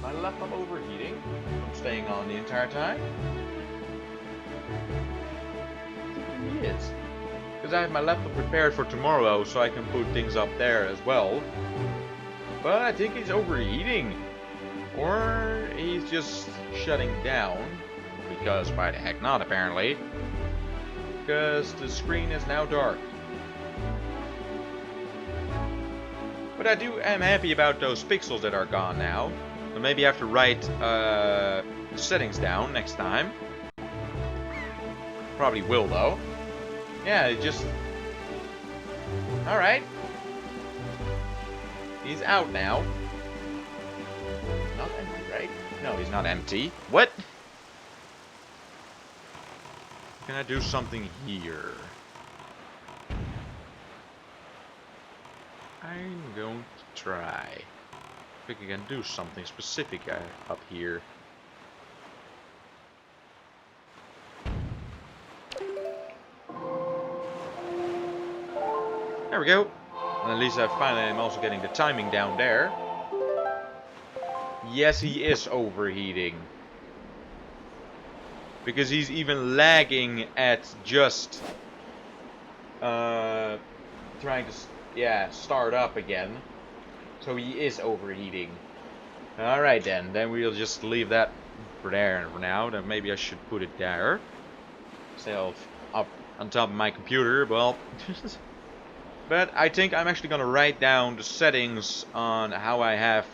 S1: My laptop overheating. I'm staying on the entire time. It is. Because I have my laptop prepared for tomorrow, so I can put things up there as well. But I think he's overheating. Or he's just shutting down. Because why the heck not, apparently. Because the screen is now dark. But I am happy about those pixels that are gone now. So maybe I have to write the settings down next time. Probably will though. Yeah, it just... Alright. He's out now. Not empty, right? No, he's not empty. What? Can I do something here? I'm going to try. I think I can do something specific up here. There we go. And at least I finally am also getting the timing down there. Yes, he is overheating. Because he's even lagging at just trying to start up again. So he is overheating. Alright then we'll just leave that for there for now. Then maybe I should put it there. Instead of up on top of my computer, well. But I think I'm actually gonna write down the settings on how I have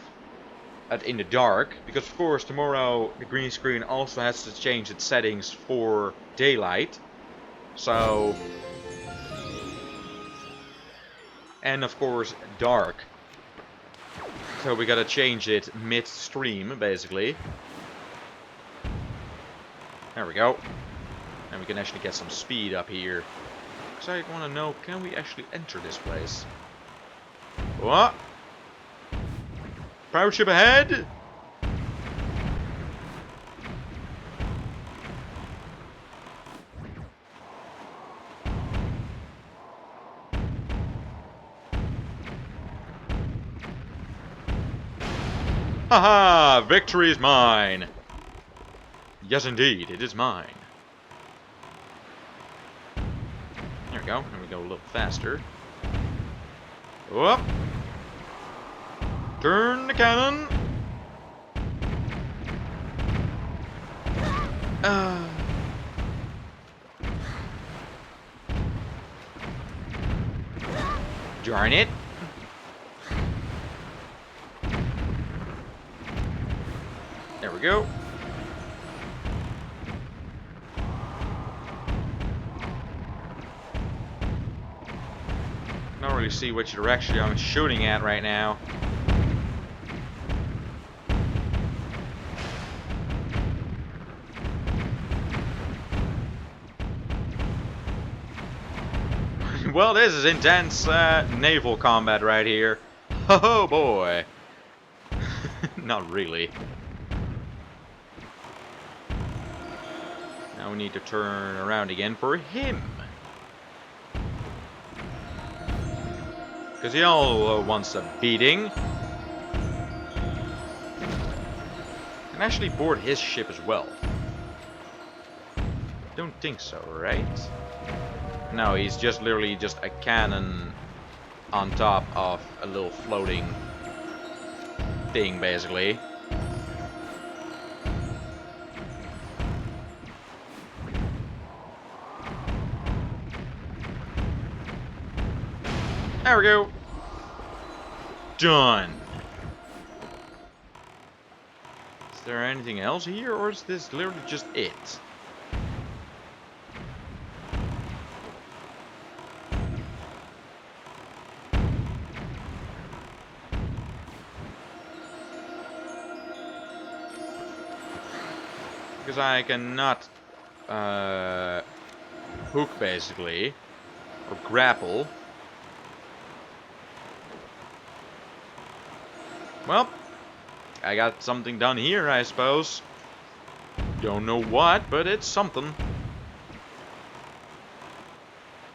S1: it in the dark. Because of course tomorrow the green screen also has to change its settings for daylight. So... And of course dark. So we gotta change it midstream, basically. There we go. And we can actually get some speed up here. Because I want to know, can we actually enter this place? What? Pirate ship ahead! Haha! Victory is mine! Yes, indeed, it is mine. There we go. And we go a little faster. Whoop! Turn the cannon! Darn it! There we go. I don't really see which direction I'm shooting at right now. Well, this is intense naval combat right here. Oh boy. Not really. Now we need to turn around again for him. Because he all wants a beating. And actually board his ship as well. Don't think so, right? No, he's just literally just a cannon on top of a little floating thing, basically. There we go. Done. Is there anything else here, or is this literally just it? Because I cannot hook, basically, or grapple. Well, I got something done here, I suppose. Don't know what, but it's something.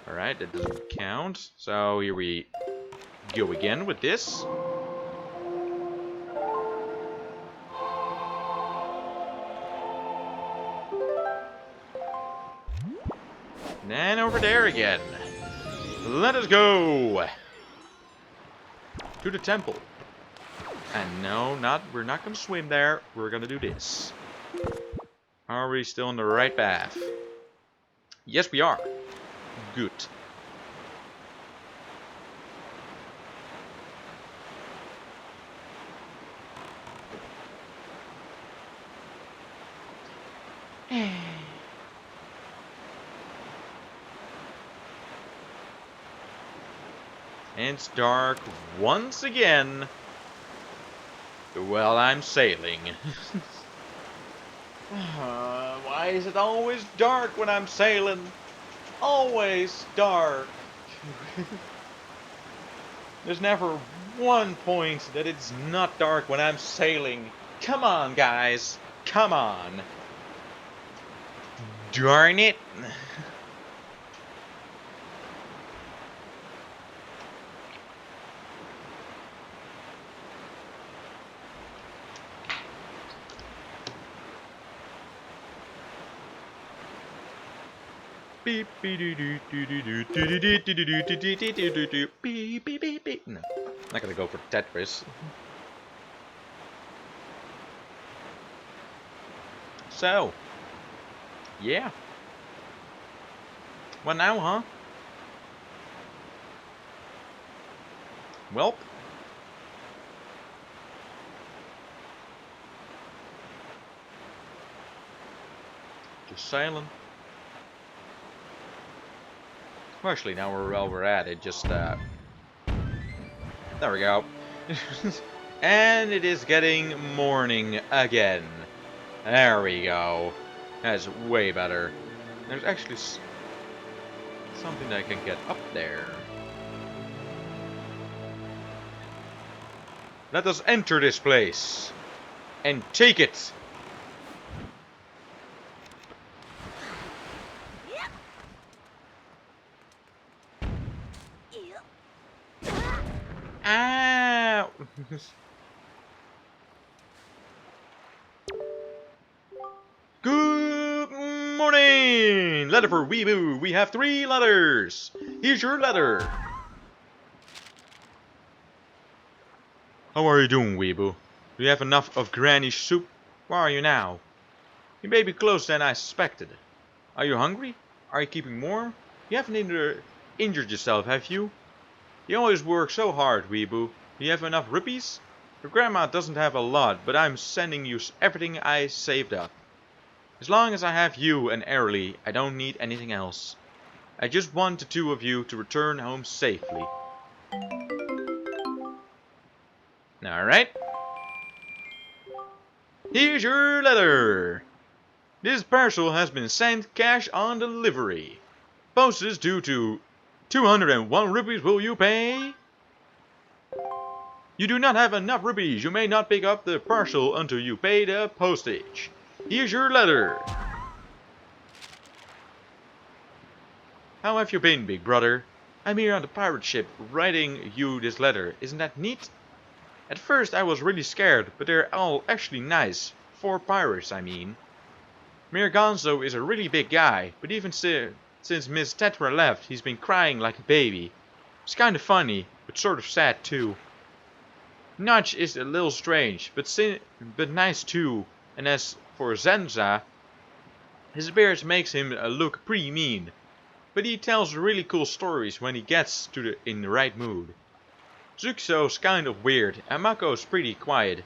S1: Alright, that doesn't count. So here we go again with this. And then over there again. Let us go to the temple. And no, we're not gonna swim there. We're gonna do this. Are we still on the right path? Yes, we are. Good. And it's dark once again while I'm sailing. Why is it always dark when I'm sailing? Always dark. There's never one point that it's not dark when I'm sailing. Come on, guys. Come on. Darn it. Beep beep doo doo doo doo doo doo doo doo doo doo doo doo doo doo doo beep beep beep beep. No, not gonna go for Tetris. So, yeah. What now, huh? Welp. Just sailing. Well, actually, now we're at it. Just there we go. And it is getting morning again. There we go. That's way better. There's actually something that I can get up there. Let us enter this place and take it. Ow! Good morning! Letter for Weeboo. We have 3 letters. Here's your letter. How are you doing, Weeboo? Do you have enough of Granny's soup? Where are you now? You may be closer than I suspected. Are you hungry? Are you keeping warm? You haven't injured yourself, have you? You always work so hard, Weeboo. Do you have enough rupees? Your grandma doesn't have a lot, but I'm sending you everything I saved up. As long as I have you and Airly, I don't need anything else. I just want the 2 of you to return home safely. Alright. Here's your letter. This parcel has been sent cash on delivery. Postage due to 201 rupees. Will you pay? You do not have enough rupees. You may not pick up the parcel until you pay the postage. Here's your letter. How have you been, big brother? I'm here on the pirate ship writing you this letter. Isn't that neat? At first I was really scared, but they're all actually nice. 4 pirates, I mean. Mirganzo is a really big guy, but even since Miss Tetra left, he's been crying like a baby. It's kinda funny, but sort of sad too. Notch is a little strange, but nice too. And as for Zenza, his appearance makes him look pretty mean. But he tells really cool stories when he gets in the right mood. Zuxo's kind of weird, and Mako's pretty quiet.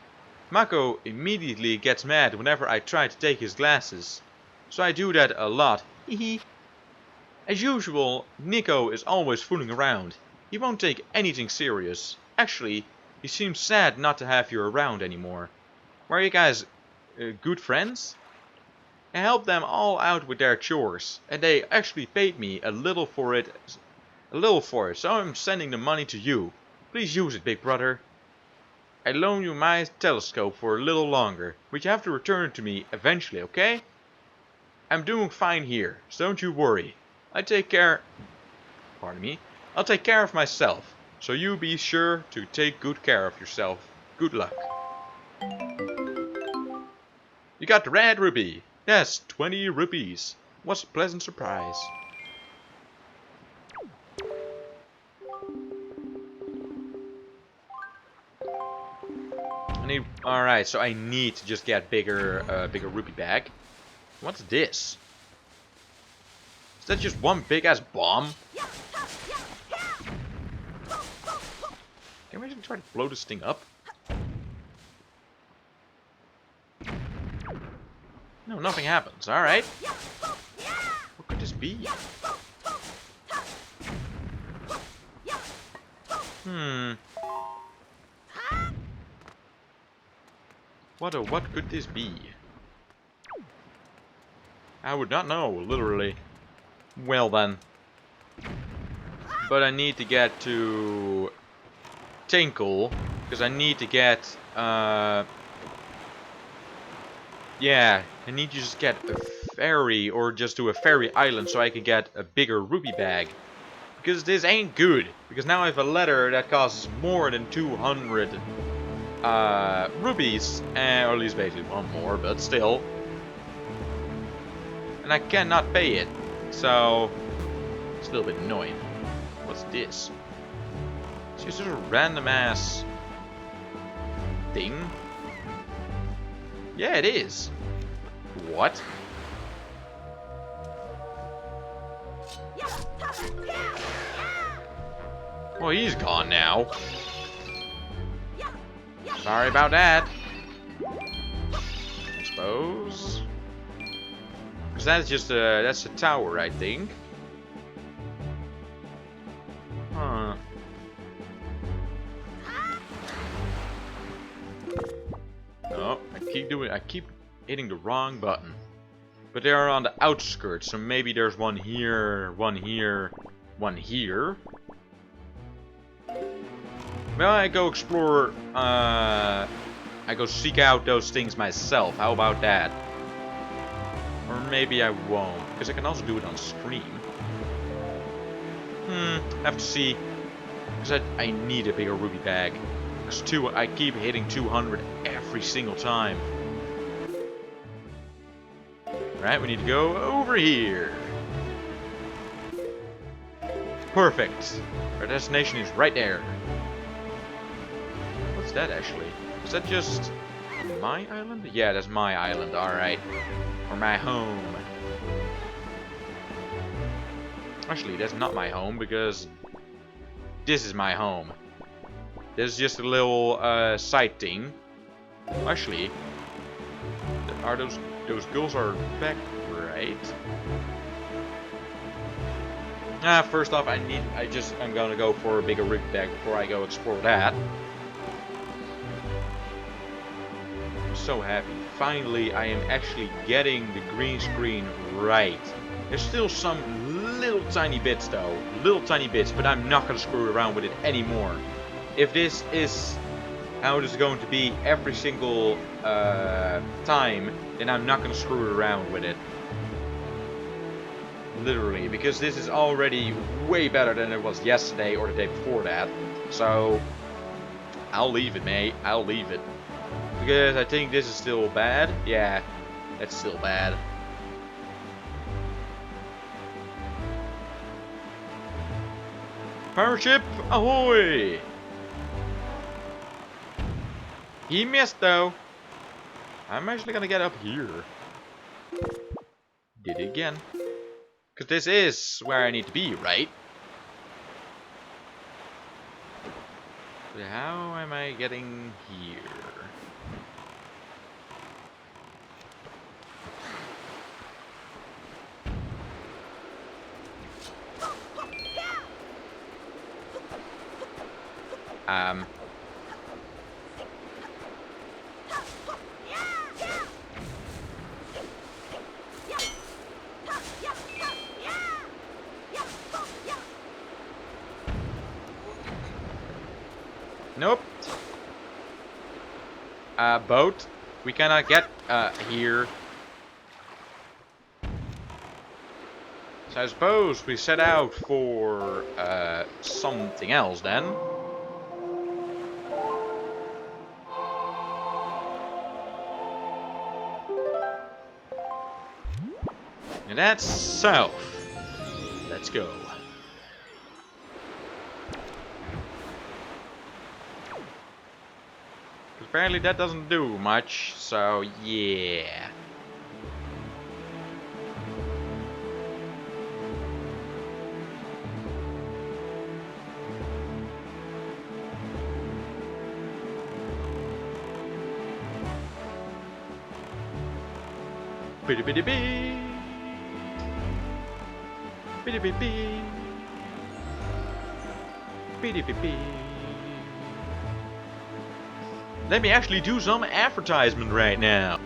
S1: Mako immediately gets mad whenever I try to take his glasses. So I do that a lot. Hehe. As usual, Nico is always fooling around. He won't take anything serious. Actually, he seems sad not to have you around anymore. Were you guys good friends? I helped them all out with their chores, and they actually paid me a little for it, so I'm sending the money to you. Please use it, big brother. I loan you my telescope for a little longer, but you have to return it to me eventually, okay? I'm doing fine here, so don't you worry. I'll take care of myself, so you be sure to take good care of yourself. Good luck. You got the red rupee. Yes, 20 rupees. What a pleasant surprise. Alright, so I need to just get bigger rupee bag. What's this? Is that just one big ass bomb? Can we actually try to blow this thing up? No, nothing happens. Alright. What could this be? Hmm. What could this be? I would not know, literally. Well then. But I need to get to Tinkle, because I need to get yeah, I need to just get a ferry, or just do a ferry island so I can get a bigger rupee bag. Because this ain't good. Because now I have a letter that costs more than 200 rupees. Or at least basically one more, but still. And I cannot pay it. So, it's a little bit annoying. What's this? It's just a random ass thing. Yeah, it is. What? Well, he's gone now. Sorry about that. I suppose. Because that's just that's a tower, I think. Huh. No, I keep hitting the wrong button. But they are on the outskirts, so maybe there's one here, one here, one here. Well, I go explore, I go seek out those things myself. How about that? Or maybe I won't, because I can also do it on stream. Have to see. Because I need a bigger rupee bag. Because I keep hitting 200 every single time. Right, we need to go over here. Perfect. Our destination is right there. What's that actually? Is that just my island? Yeah, that's my island, alright. Or my home. Actually, that's not my home because this is my home. This is just a little side thing. Actually, are those girls are back, right? First off, I'm gonna go for a bigger rig bag before I go explore that. I'm so happy. Finally, I am actually getting the green screen right. There's still some little tiny bits though, but I'm not gonna screw around with it anymore. If this is how it is going to be every single time, then I'm not gonna screw around with it. Literally, because this is already way better than it was yesterday or the day before that. So, I'll leave it, mate. I'll leave it. Because I think this is still bad. Yeah, that's still bad. Pirate ship, ahoy! He missed though. I'm actually gonna get up here. Did it again. Because this is where I need to be, right? But how am I getting here? Nope. Boat. We cannot get here. So I suppose we set out for something else then. And that's south. Let's go. Apparently that doesn't do much, so yeah. Bitty bitty bee. Bitty bitty bee. Bitty bitty bee. Let me actually do some advertisement right now.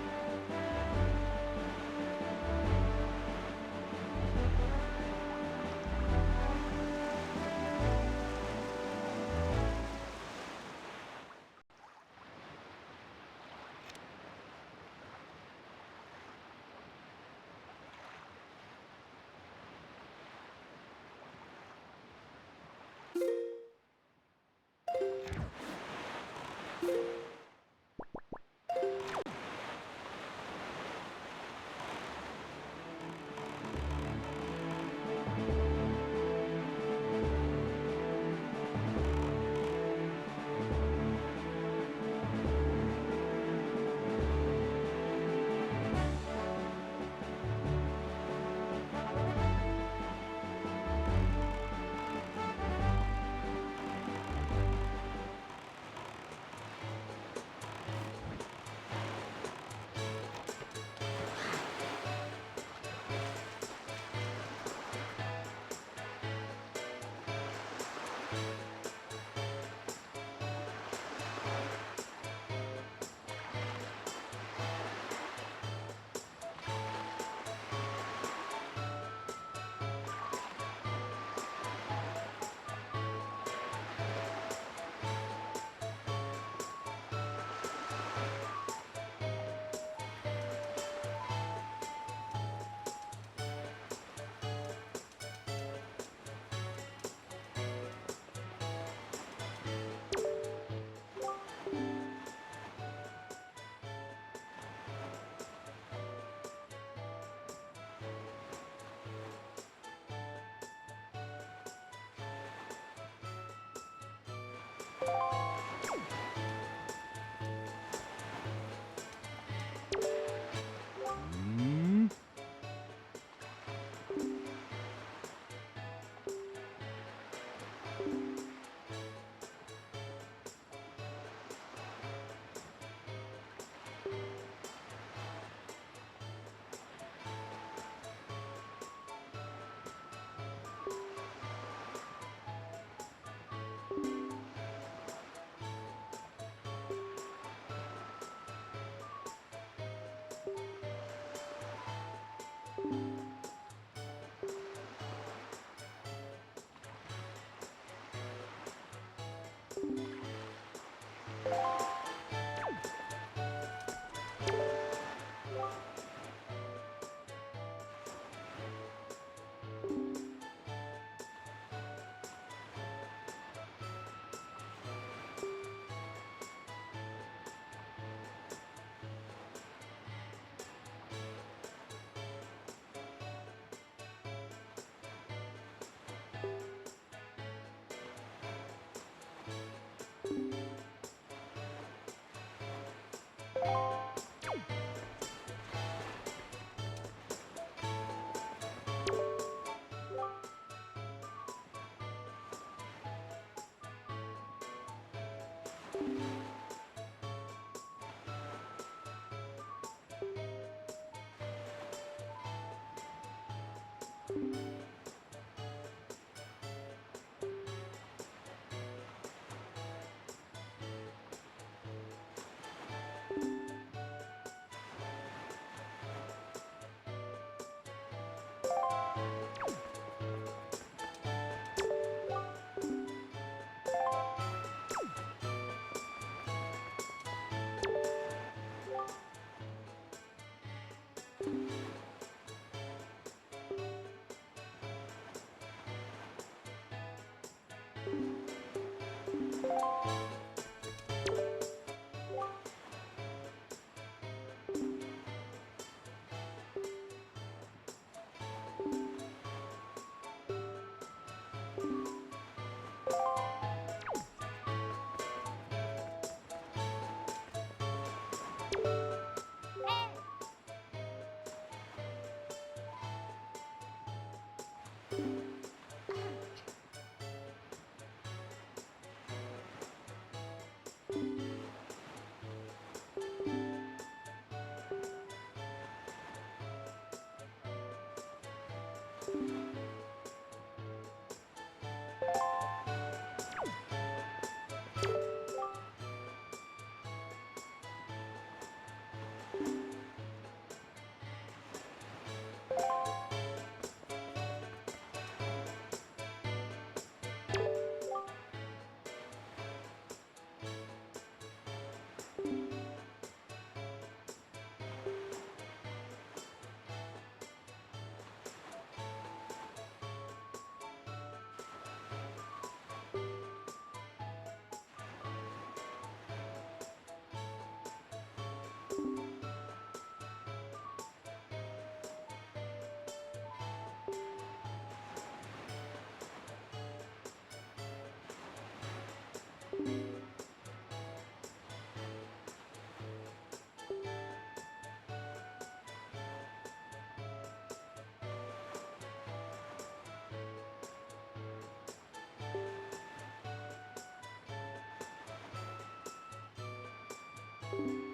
S3: Hey.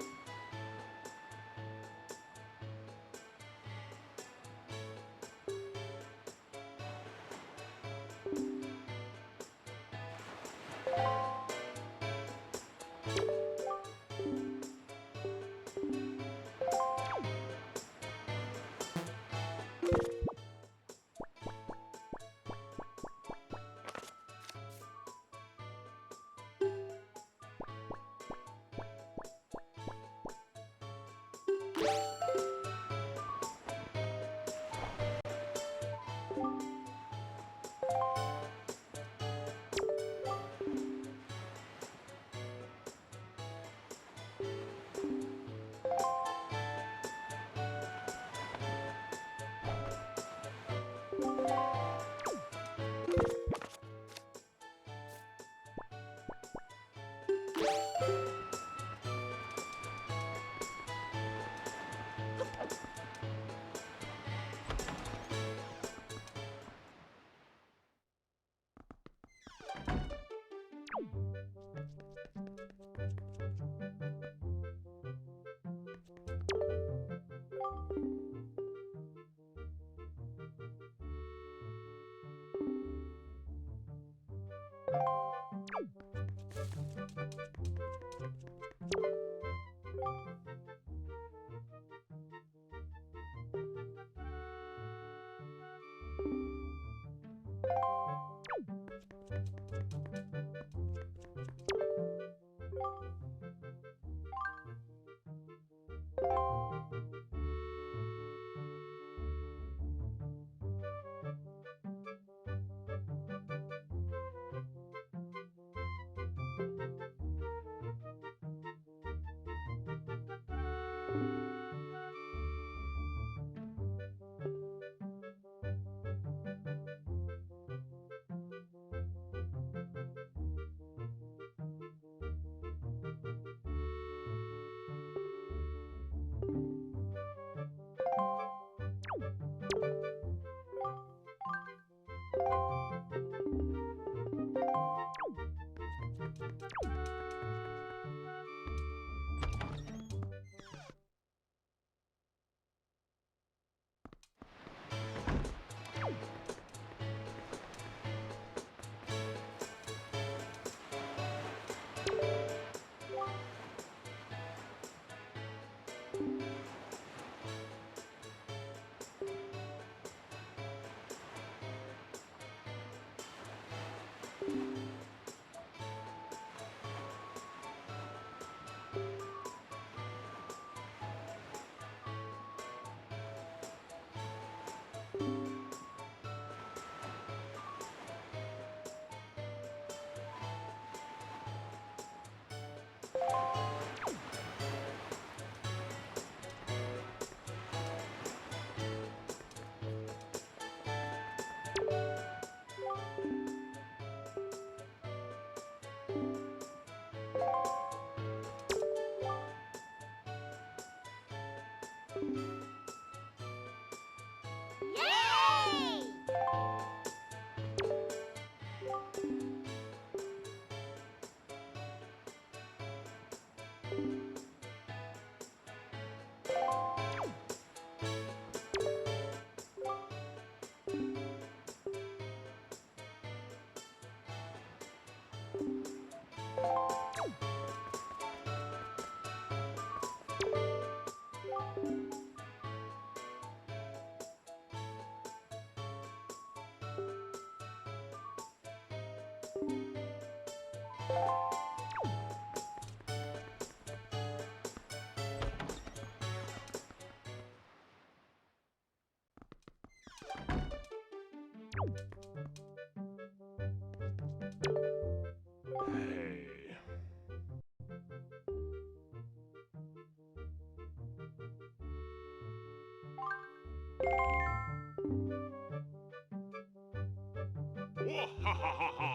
S3: Wahahaha!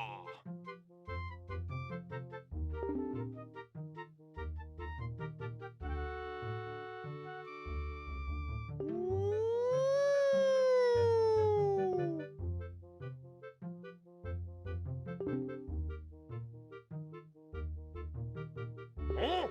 S3: Huh?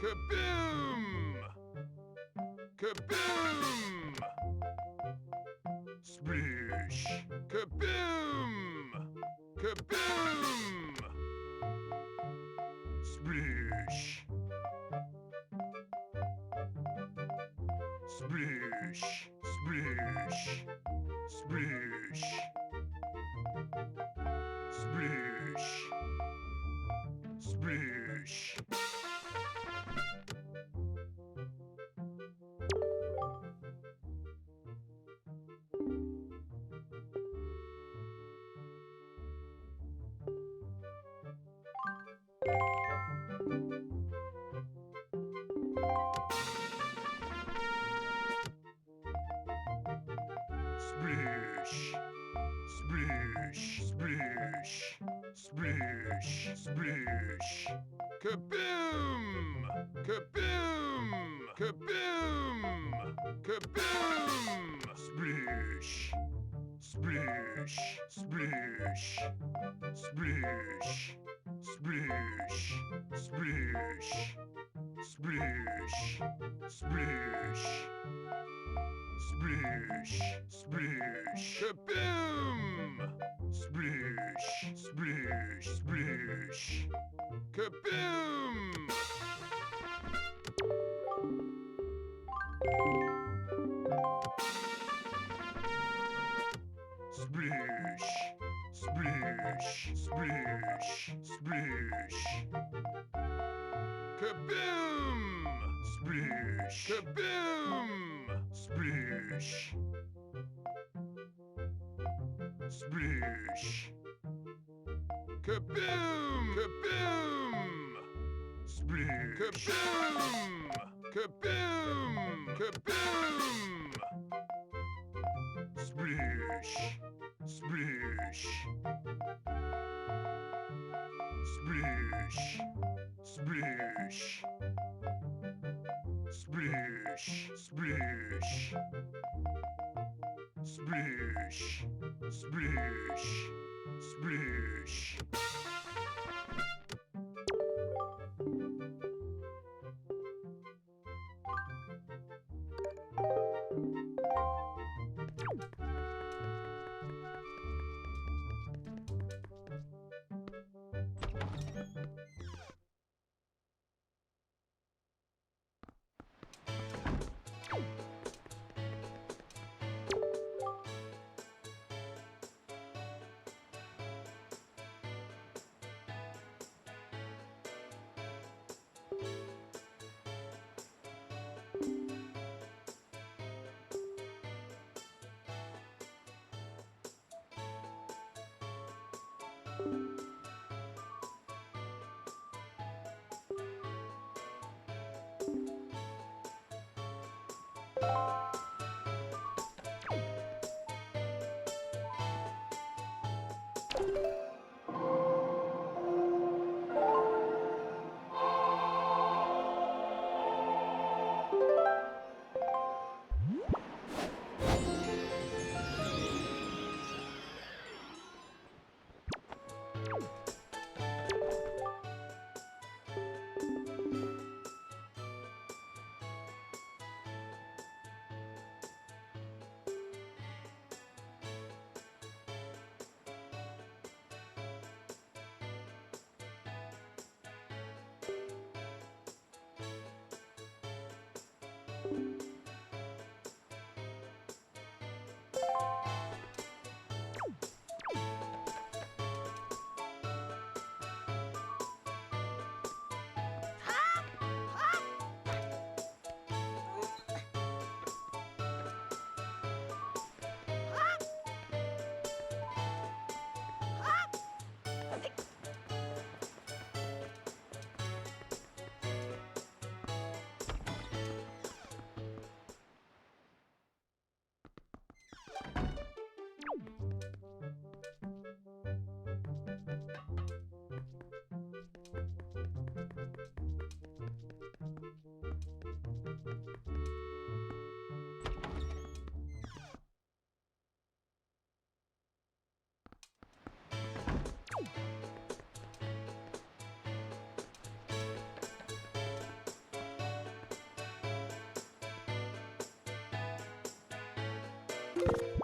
S3: Kaboom! Kaboom! Splish! Kaboom! Kaboom! Splish! Splish! Splish! Splish! Splish! Splish! Splish! Splish! Splish! Splish! Splish! Kaboom! Kaboom! Kaboom! Kaboom! Splish! Splish! Splish! Splish! Splish! Splish! Splish! Splish! Splish! Splish! Kaboom! Splish! Splish! Splish! Kaboom! Splish! Splish! Splish! Splish! Kaboom! Splish! Kaboom! Splish! Splish! Kaboom! Kaboom! Splish! Kaboom! Kaboom! Kaboom! Splish! Splish! Splish! Splish! Splish! Splish! Splish! Splish! Splish! Hey.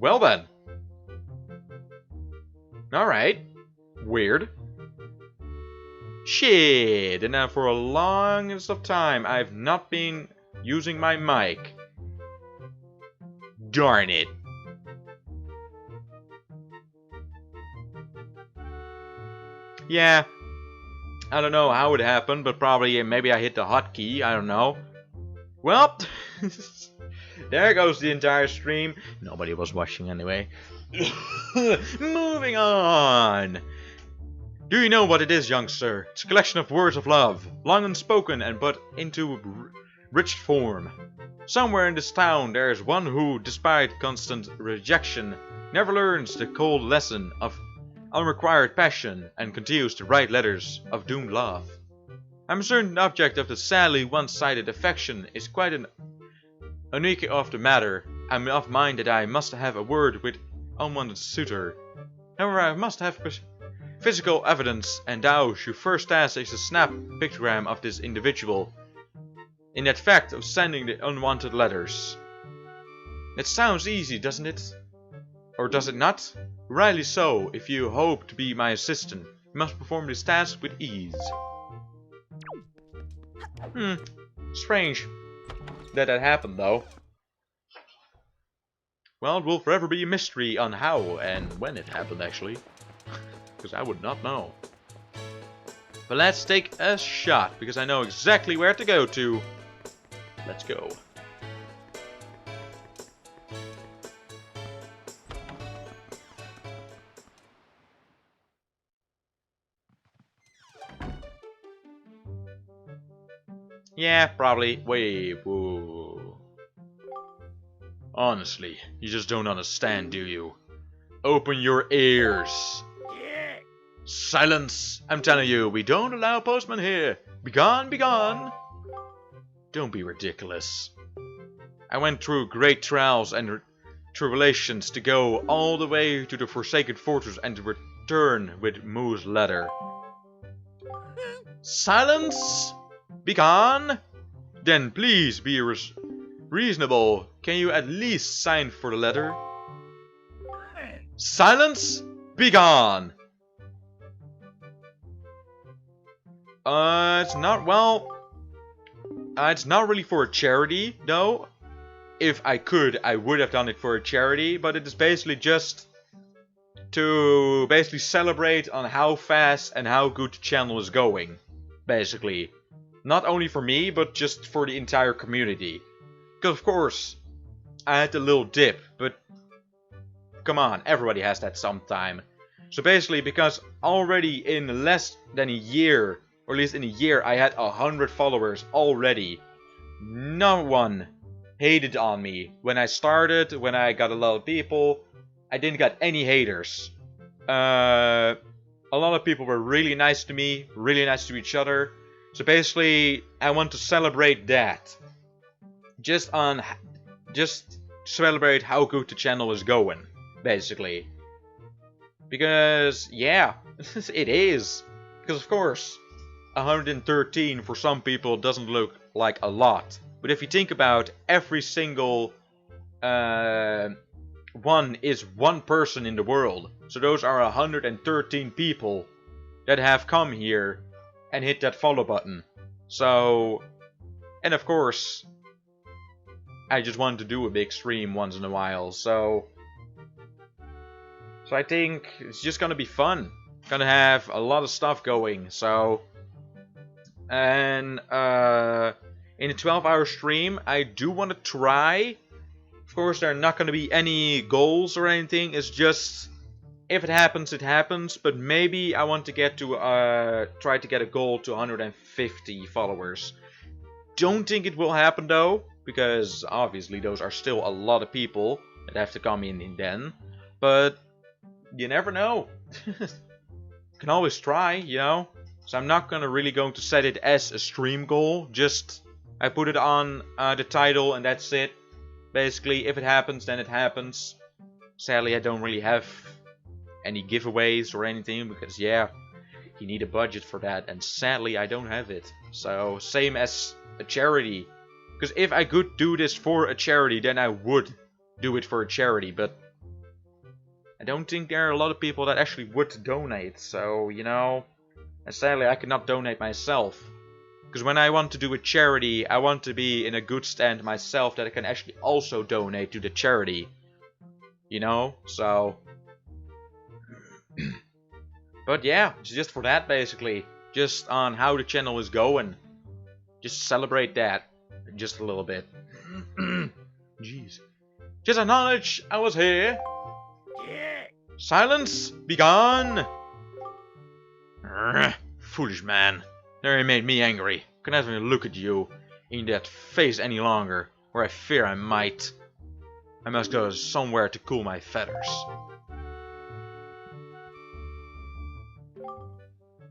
S1: Well then. Alright. Weird. Shit. And now for a longest of time, I've not been using my mic. Darn it. Yeah. I don't know how it happened, but probably maybe I hit the hotkey. I don't know. Well, there goes the entire stream. Nobody was watching anyway. Moving on. Do you know what it is, young sir? It's a collection of words of love, long unspoken and but into rich form. Somewhere in this town there is one who, despite constant rejection, never learns the cold lesson of unrequired passion and continues to write letters of doomed love. I'm certain the object of the sadly one-sided affection is quite an unique of the matter. I'm of mind that I must have a word with unwanted suitor. However, I must have physical evidence, and thou should first task is a snap pictogram of this individual, in that fact of sending the unwanted letters. It sounds easy, doesn't it? Or does it not? Rightly so. If you hope to be my assistant, you must perform this task with ease. Strange that happened though. Well, it will forever be a mystery on how and when it happened actually. Because I would not know. But let's take a shot, because I know exactly where to go to. Let's go. Yeah, probably. Wait, whoa. Honestly, you just don't understand, do you? Open your ears. Silence! I'm telling you, we don't allow postmen here. Begone, begone! Don't be ridiculous. I went through great trials and tribulations to go all the way to the Forsaken Fortress and to return with Moo's letter. Silence! Begone! Then please be reasonable. Can you at least sign for the letter? Silence! Begone! It's not, well... it's not really for a charity, though. If I could, I would have done it for a charity, but it is basically just to basically celebrate on how fast and how good the channel is going. Basically. Not only for me, but just for the entire community. Because of course, I had a little dip, but come on, everybody has that sometime. So basically, because already in less than a year, or at least in a year, I had 100 followers already. No one hated on me. When I started, when I got a lot of people, I didn't get any haters. A lot of people were really nice to me, really nice to each other. So basically, I want to celebrate that. Just celebrate how good the channel is going, basically. Because, yeah, it is. Because of course, 113 for some people doesn't look like a lot. But if you think about every single one is one person in the world. So those are 113 people that have come here and hit that follow button. So, and of course, I just want to do a big stream once in a while. So I think it's just gonna be fun. Gonna have a lot of stuff going. So, and in a 12-hour stream, I do want to try. Of course, there are not gonna be any goals or anything. It's just, if it happens, it happens. But maybe I want to get to try to get a goal to 150 followers. Don't think it will happen though, because obviously those are still a lot of people that have to come in then. But you never know. Can always try, you know. So I'm not really going to set it as a stream goal. Just I put it on the title and that's it. Basically, if it happens, then it happens. Sadly, I don't really have any giveaways or anything because, yeah, you need a budget for that. And sadly, I don't have it. So, same as a charity. Because if I could do this for a charity, then I would do it for a charity. But I don't think there are a lot of people that actually would donate, so, you know, and sadly I cannot donate myself. Because when I want to do a charity, I want to be in a good stand myself that I can actually also donate to the charity. You know, so... But yeah, it's just for that basically. Just on how the channel is going. Just celebrate that. Just a little bit. Jeez. Just acknowledge I was here.
S3: Yeah.
S1: Silence! Be gone! Foolish man. There he made me angry. Can never look at you in that face any longer, or I fear I might. I must go somewhere to cool my feathers.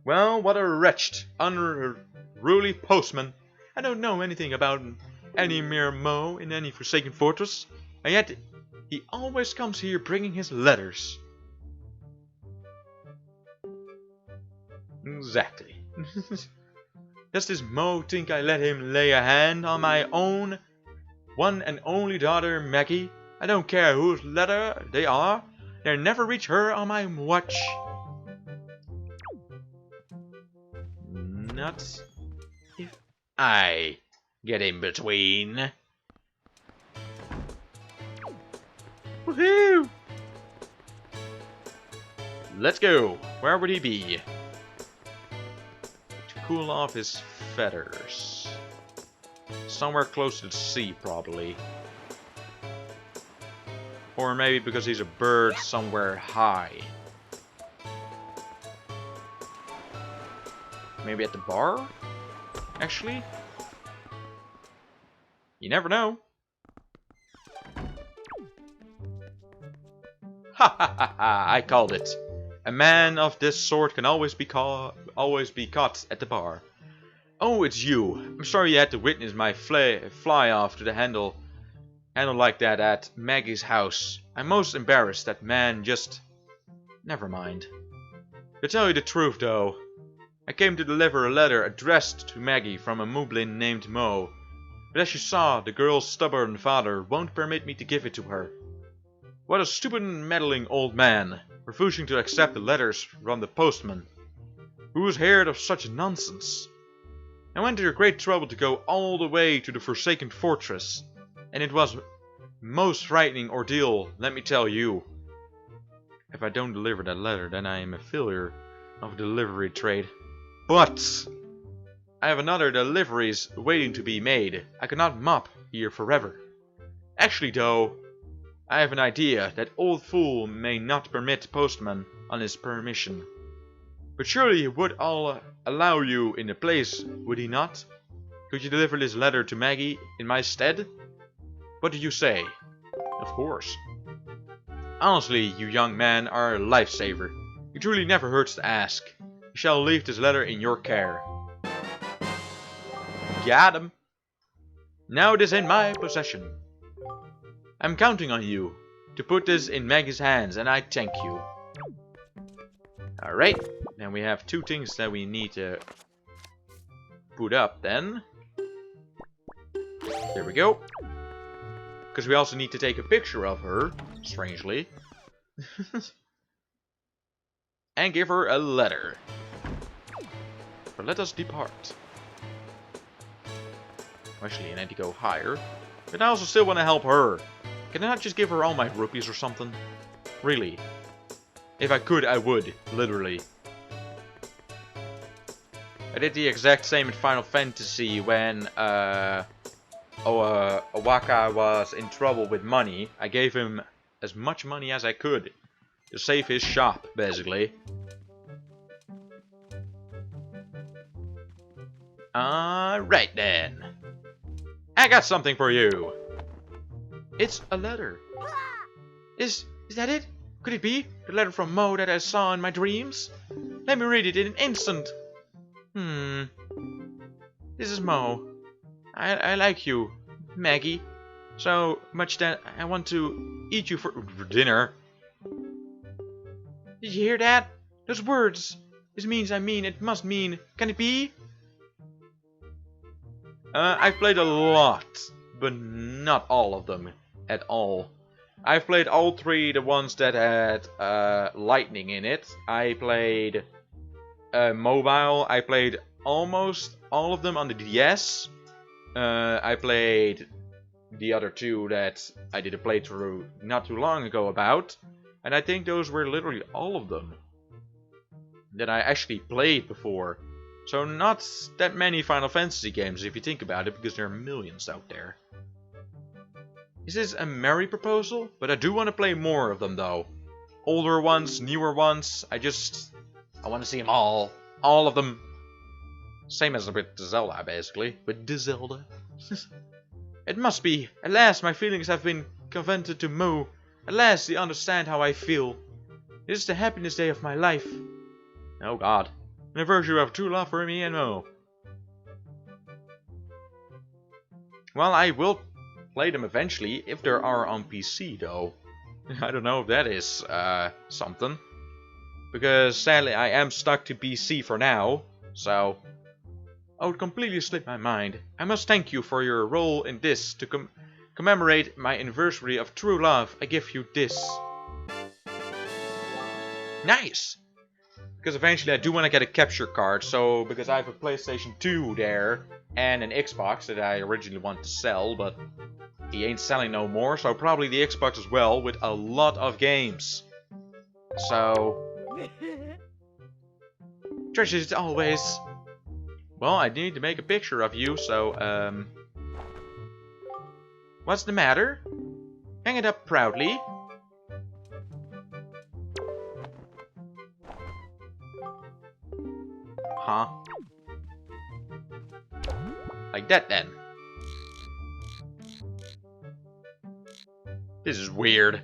S1: Well, what a wretched, unruly postman. I don't know anything about any mere Mo in any forsaken fortress, and yet he always comes here bringing his letters. Exactly. Does this Mo think I let him lay a hand on my own one and only daughter, Maggie? I don't care whose letter they are. They never reach her on my watch. Not if I get in between. Woohoo! Let's go. Where would he be? To cool off his feathers. Somewhere close to the sea, probably. Or maybe because he's a bird, somewhere high. Maybe at the bar? Actually? You never know. Ha ha ha ha! I called it. A man of this sort can always be caught at the bar. Oh, it's you. I'm sorry you had to witness my fly off to the handle like that at Maggie's house. I'm most embarrassed. That man just... Never mind. To tell you the truth, though, I came to deliver a letter addressed to Maggie from a Moblin named Mo. But as you saw, the girl's stubborn father won't permit me to give it to her. What a stupid and meddling old man, refusing to accept the letters from the postman. Who has heard of such nonsense? I went to great trouble to go all the way to the Forsaken Fortress, and it was most frightening ordeal, let me tell you. If I don't deliver that letter, then I am a failure of the delivery trade. But I have another deliveries waiting to be made. I cannot mop here forever. Actually, though, I have an idea. That old fool may not permit postman on his permission. But surely he would allow you in the place, would he not? Could you deliver this letter to Maggie in my stead? What do you say? Of course. Honestly, you young man are a lifesaver. It truly never hurts to ask. You shall leave this letter in your care. Got him. Now it is in my possession. I'm counting on you to put this in Maggie's hands, and I thank you. Alright, then we have two things that we need to put up then. There we go. Because we also need to take a picture of her, strangely. And give her a letter. But let us depart. Actually, I need to go higher. But I also still want to help her. Can I not just give her all my rupees or something? Really? If I could, I would. Literally. I did the exact same in Final Fantasy when Owaka was in trouble with money. I gave him as much money as I could to save his shop, basically. Alright then. I got something for you. It's a letter. Is that it? Could it be the letter from Mo that I saw in my dreams? Let me read it in an instant. This is Mo. I like you, Maggie, so much that I want to eat you for dinner. Did you hear that? Those words. This means it must mean. Can it be? I've played a lot, but not all of them at all. I've played all three, the ones that had lightning in it. I played mobile. I played almost all of them on the DS. I played the other two that I did a playthrough not too long ago about. And I think those were literally all of them that I actually played before. So not that many Final Fantasy games if you think about it, because there are millions out there. Is this a merry proposal? But I do want to play more of them though. Older ones, newer ones, I want to see them all. All of them. Same as with Zelda basically. With the Zelda. It must be. At last my feelings have been converted to Mo. At last they understand how I feel. It is the happiness day of my life. Oh god. Anniversary of true love for me and Mo. Well, I will play them eventually if they are on PC though. I don't know if that is something. Because sadly I am stuck to PC for now. So... Oh, it completely slipped my mind. I must thank you for your role in this. To commemorate my anniversary of true love, I give you this. Nice! Because eventually I do want to get a capture card. So, because I have a PlayStation 2 there. And an Xbox that I originally wanted to sell. But he ain't selling no more. So probably the Xbox as well. With a lot of games. So... Treasures as always. Well, I need to make a picture of you, so, what's the matter? Hang it up proudly. Huh? Like that, then. This is weird.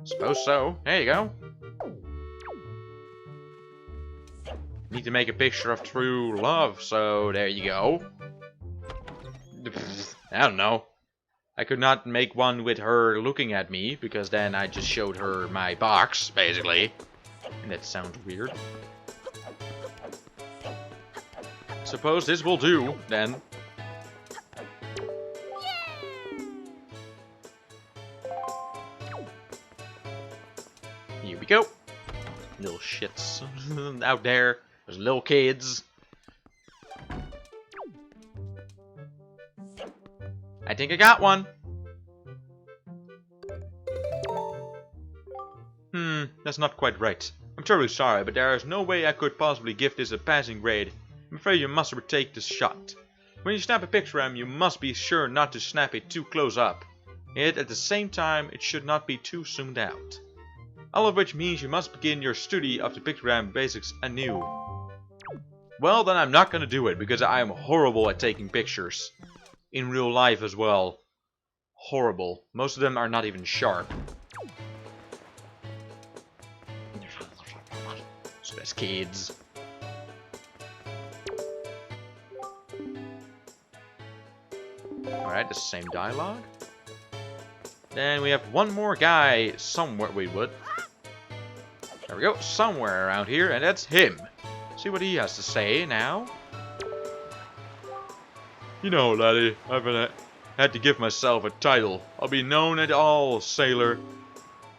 S1: Suppose so. There you go. Need to make a picture of true love, so there you go. I don't know. I could not make one with her looking at me, because then I just showed her my box, basically. And that sounds weird. Suppose this will do, then. Here we go. Little shits out there. There's little kids. I think I got one. That's not quite right. I'm terribly sorry, but there is no way I could possibly give this a passing grade. I'm afraid you must retake this shot. When you snap a pictogram, you must be sure not to snap it too close up. Yet at the same time, it should not be too zoomed out. All of which means you must begin your study of the pictogram basics anew. Well, then I'm not gonna do it, because I am horrible at taking pictures. In real life as well. Horrible. Most of them are not even sharp. So that's kids. Alright, the same dialogue. Then we have one more guy somewhere. Wait, what? There we go. Somewhere around here, and that's him. See what he has to say now. You know, laddie, I've had to give myself a title. I'll be known at all, sailor.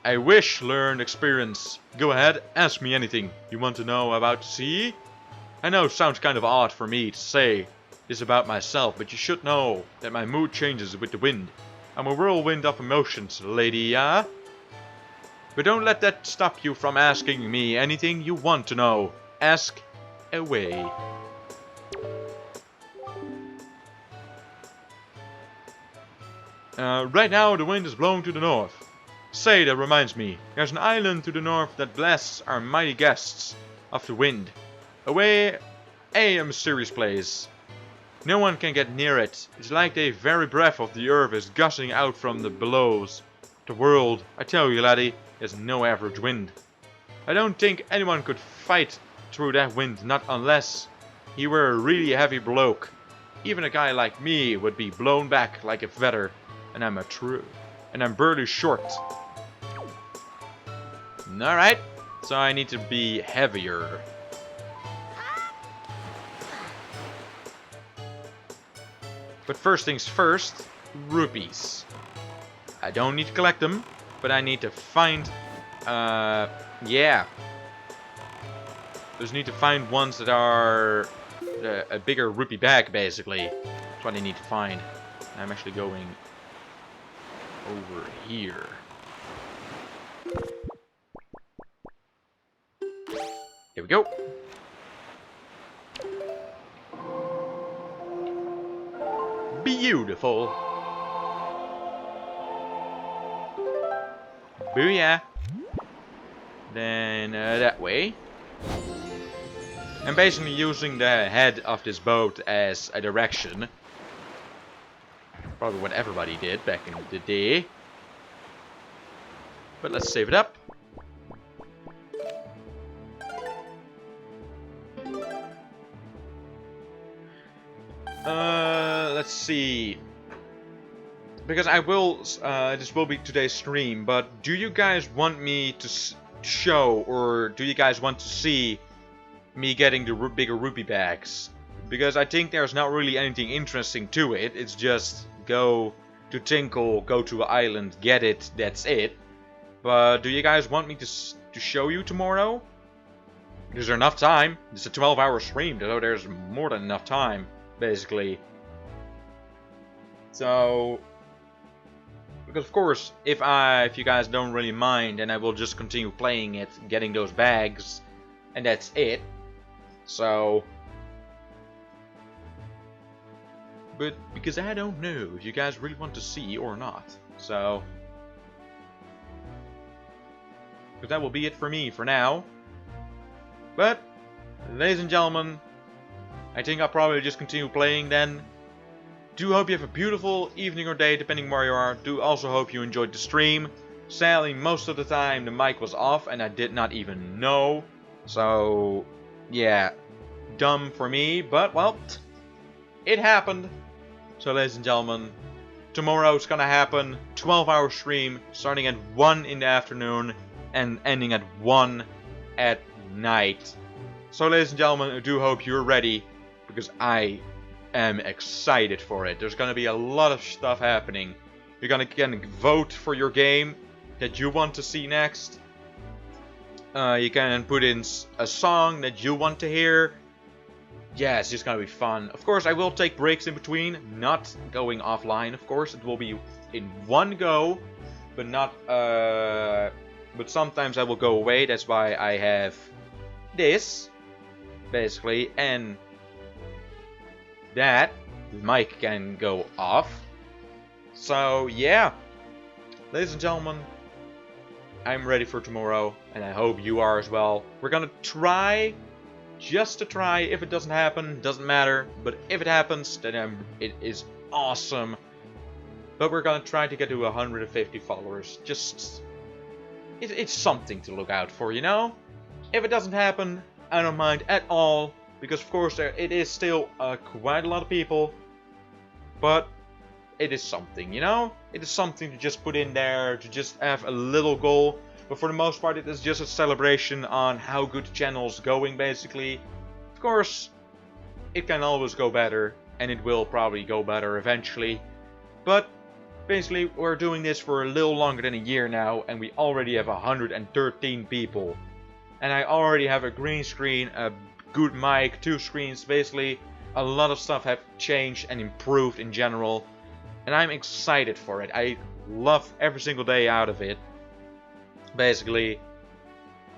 S1: I wish learned experience. Go ahead, ask me anything you want to know about the sea. I know it sounds kind of odd for me to say this about myself, but you should know that my mood changes with the wind. I'm a whirlwind of emotions, lady, yeah? But don't let that stop you from asking me anything you want to know. Ask away. Right now the wind is blowing to the north. Say, that reminds me, there's an island to the north that blasts our mighty guests of the wind. Away, a mysterious place. No one can get near it. It's like the very breath of the earth is gushing out from the belows. The world, I tell you laddie, is no average wind. I don't think anyone could fight through that wind, not unless he were a really heavy bloke. Even a guy like me would be blown back like a feather. And I'm barely short. Alright, so I need to be heavier. But first things first, rupees. I don't need to collect them, but I need to find, yeah. Just need to find ones that are a bigger rupee bag, basically. That's what I need to find. I'm actually going over here. Here we go. Beautiful. Booyah. Then that way. I'm basically using the head of this boat as a direction. Probably what everybody did back in the day. But let's save it up. Let's see. Because I will, this will be today's stream, but do you guys want me to show, or do you guys want to see me getting the bigger rupee bags? Because I think there's not really anything interesting to it. It's just go to Tinkle, go to an island, get it, that's it. But do you guys want me to show you tomorrow? Is there enough time? It's a 12-hour stream, so there's more than enough time, basically. So, because of course, if you guys don't really mind, then I will just continue playing it, getting those bags, and that's it. So, but because I don't know if you guys really want to see or not, so, because that will be it for me for now. But, ladies and gentlemen, I think I'll probably just continue playing then. Do hope you have a beautiful evening or day, depending where you are. Do also hope you enjoyed the stream. Sadly, most of the time the mic was off and I did not even know. So, yeah, dumb for me, but well, it happened. So, ladies and gentlemen, tomorrow's gonna happen. 12-hour stream, starting at 1 in the afternoon and ending at 1 at night. So, ladies and gentlemen, I do hope you're ready, because I am excited for it. There's gonna be a lot of stuff happening. You're gonna vote for your game that you want to see next. You can put in a song that you want to hear. Yeah, it's just gonna be fun. Of course, I will take breaks in between, not going offline. Of course, it will be in one go, but not. But sometimes I will go away. That's why I have this, basically, and that the mic can go off. So yeah, ladies and gentlemen, I'm ready for tomorrow, and I hope you are as well. We're gonna try, just to try. If it doesn't happen, doesn't matter. But if it happens, then it is awesome. But we're gonna try to get to 150 followers. Just, it's something to look out for, you know. If it doesn't happen, I don't mind at all. Because of course it is still quite a lot of people, but it is something, you know? It is something to just put in there, to just have a little goal. But for the most part it is just a celebration on how good the channel is going, basically. Of course, it can always go better, and it will probably go better eventually. But basically we're doing this for a little longer than a year now, and we already have 113 people. And I already have a green screen, a good mic, 2 screens, basically a lot of stuff have changed and improved in general, and I'm excited for it. I love every single day out of it, basically.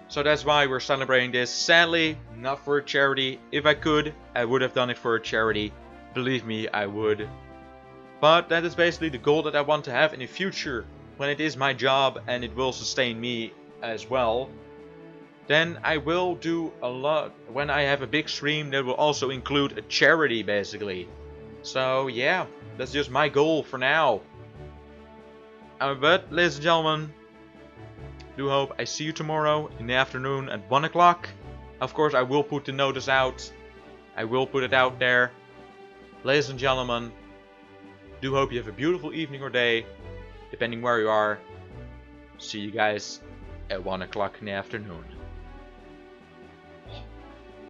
S1: So that's why we're celebrating this. Sadly, not for a charity. If I could, I would have done it for a charity. Believe me, I would. But that is basically the goal that I want to have in the future, when it is my job and it will sustain me as well. Then I will do a lot. When I have a big stream, that will also include a charity, basically. So yeah, that's just my goal for now. But ladies and gentlemen, do hope I see you tomorrow in the afternoon at 1 o'clock. Of course, I will put the notice out. I will put it out there. Ladies and gentlemen, do hope you have a beautiful evening or day, depending where you are. See you guys at 1 o'clock in the afternoon.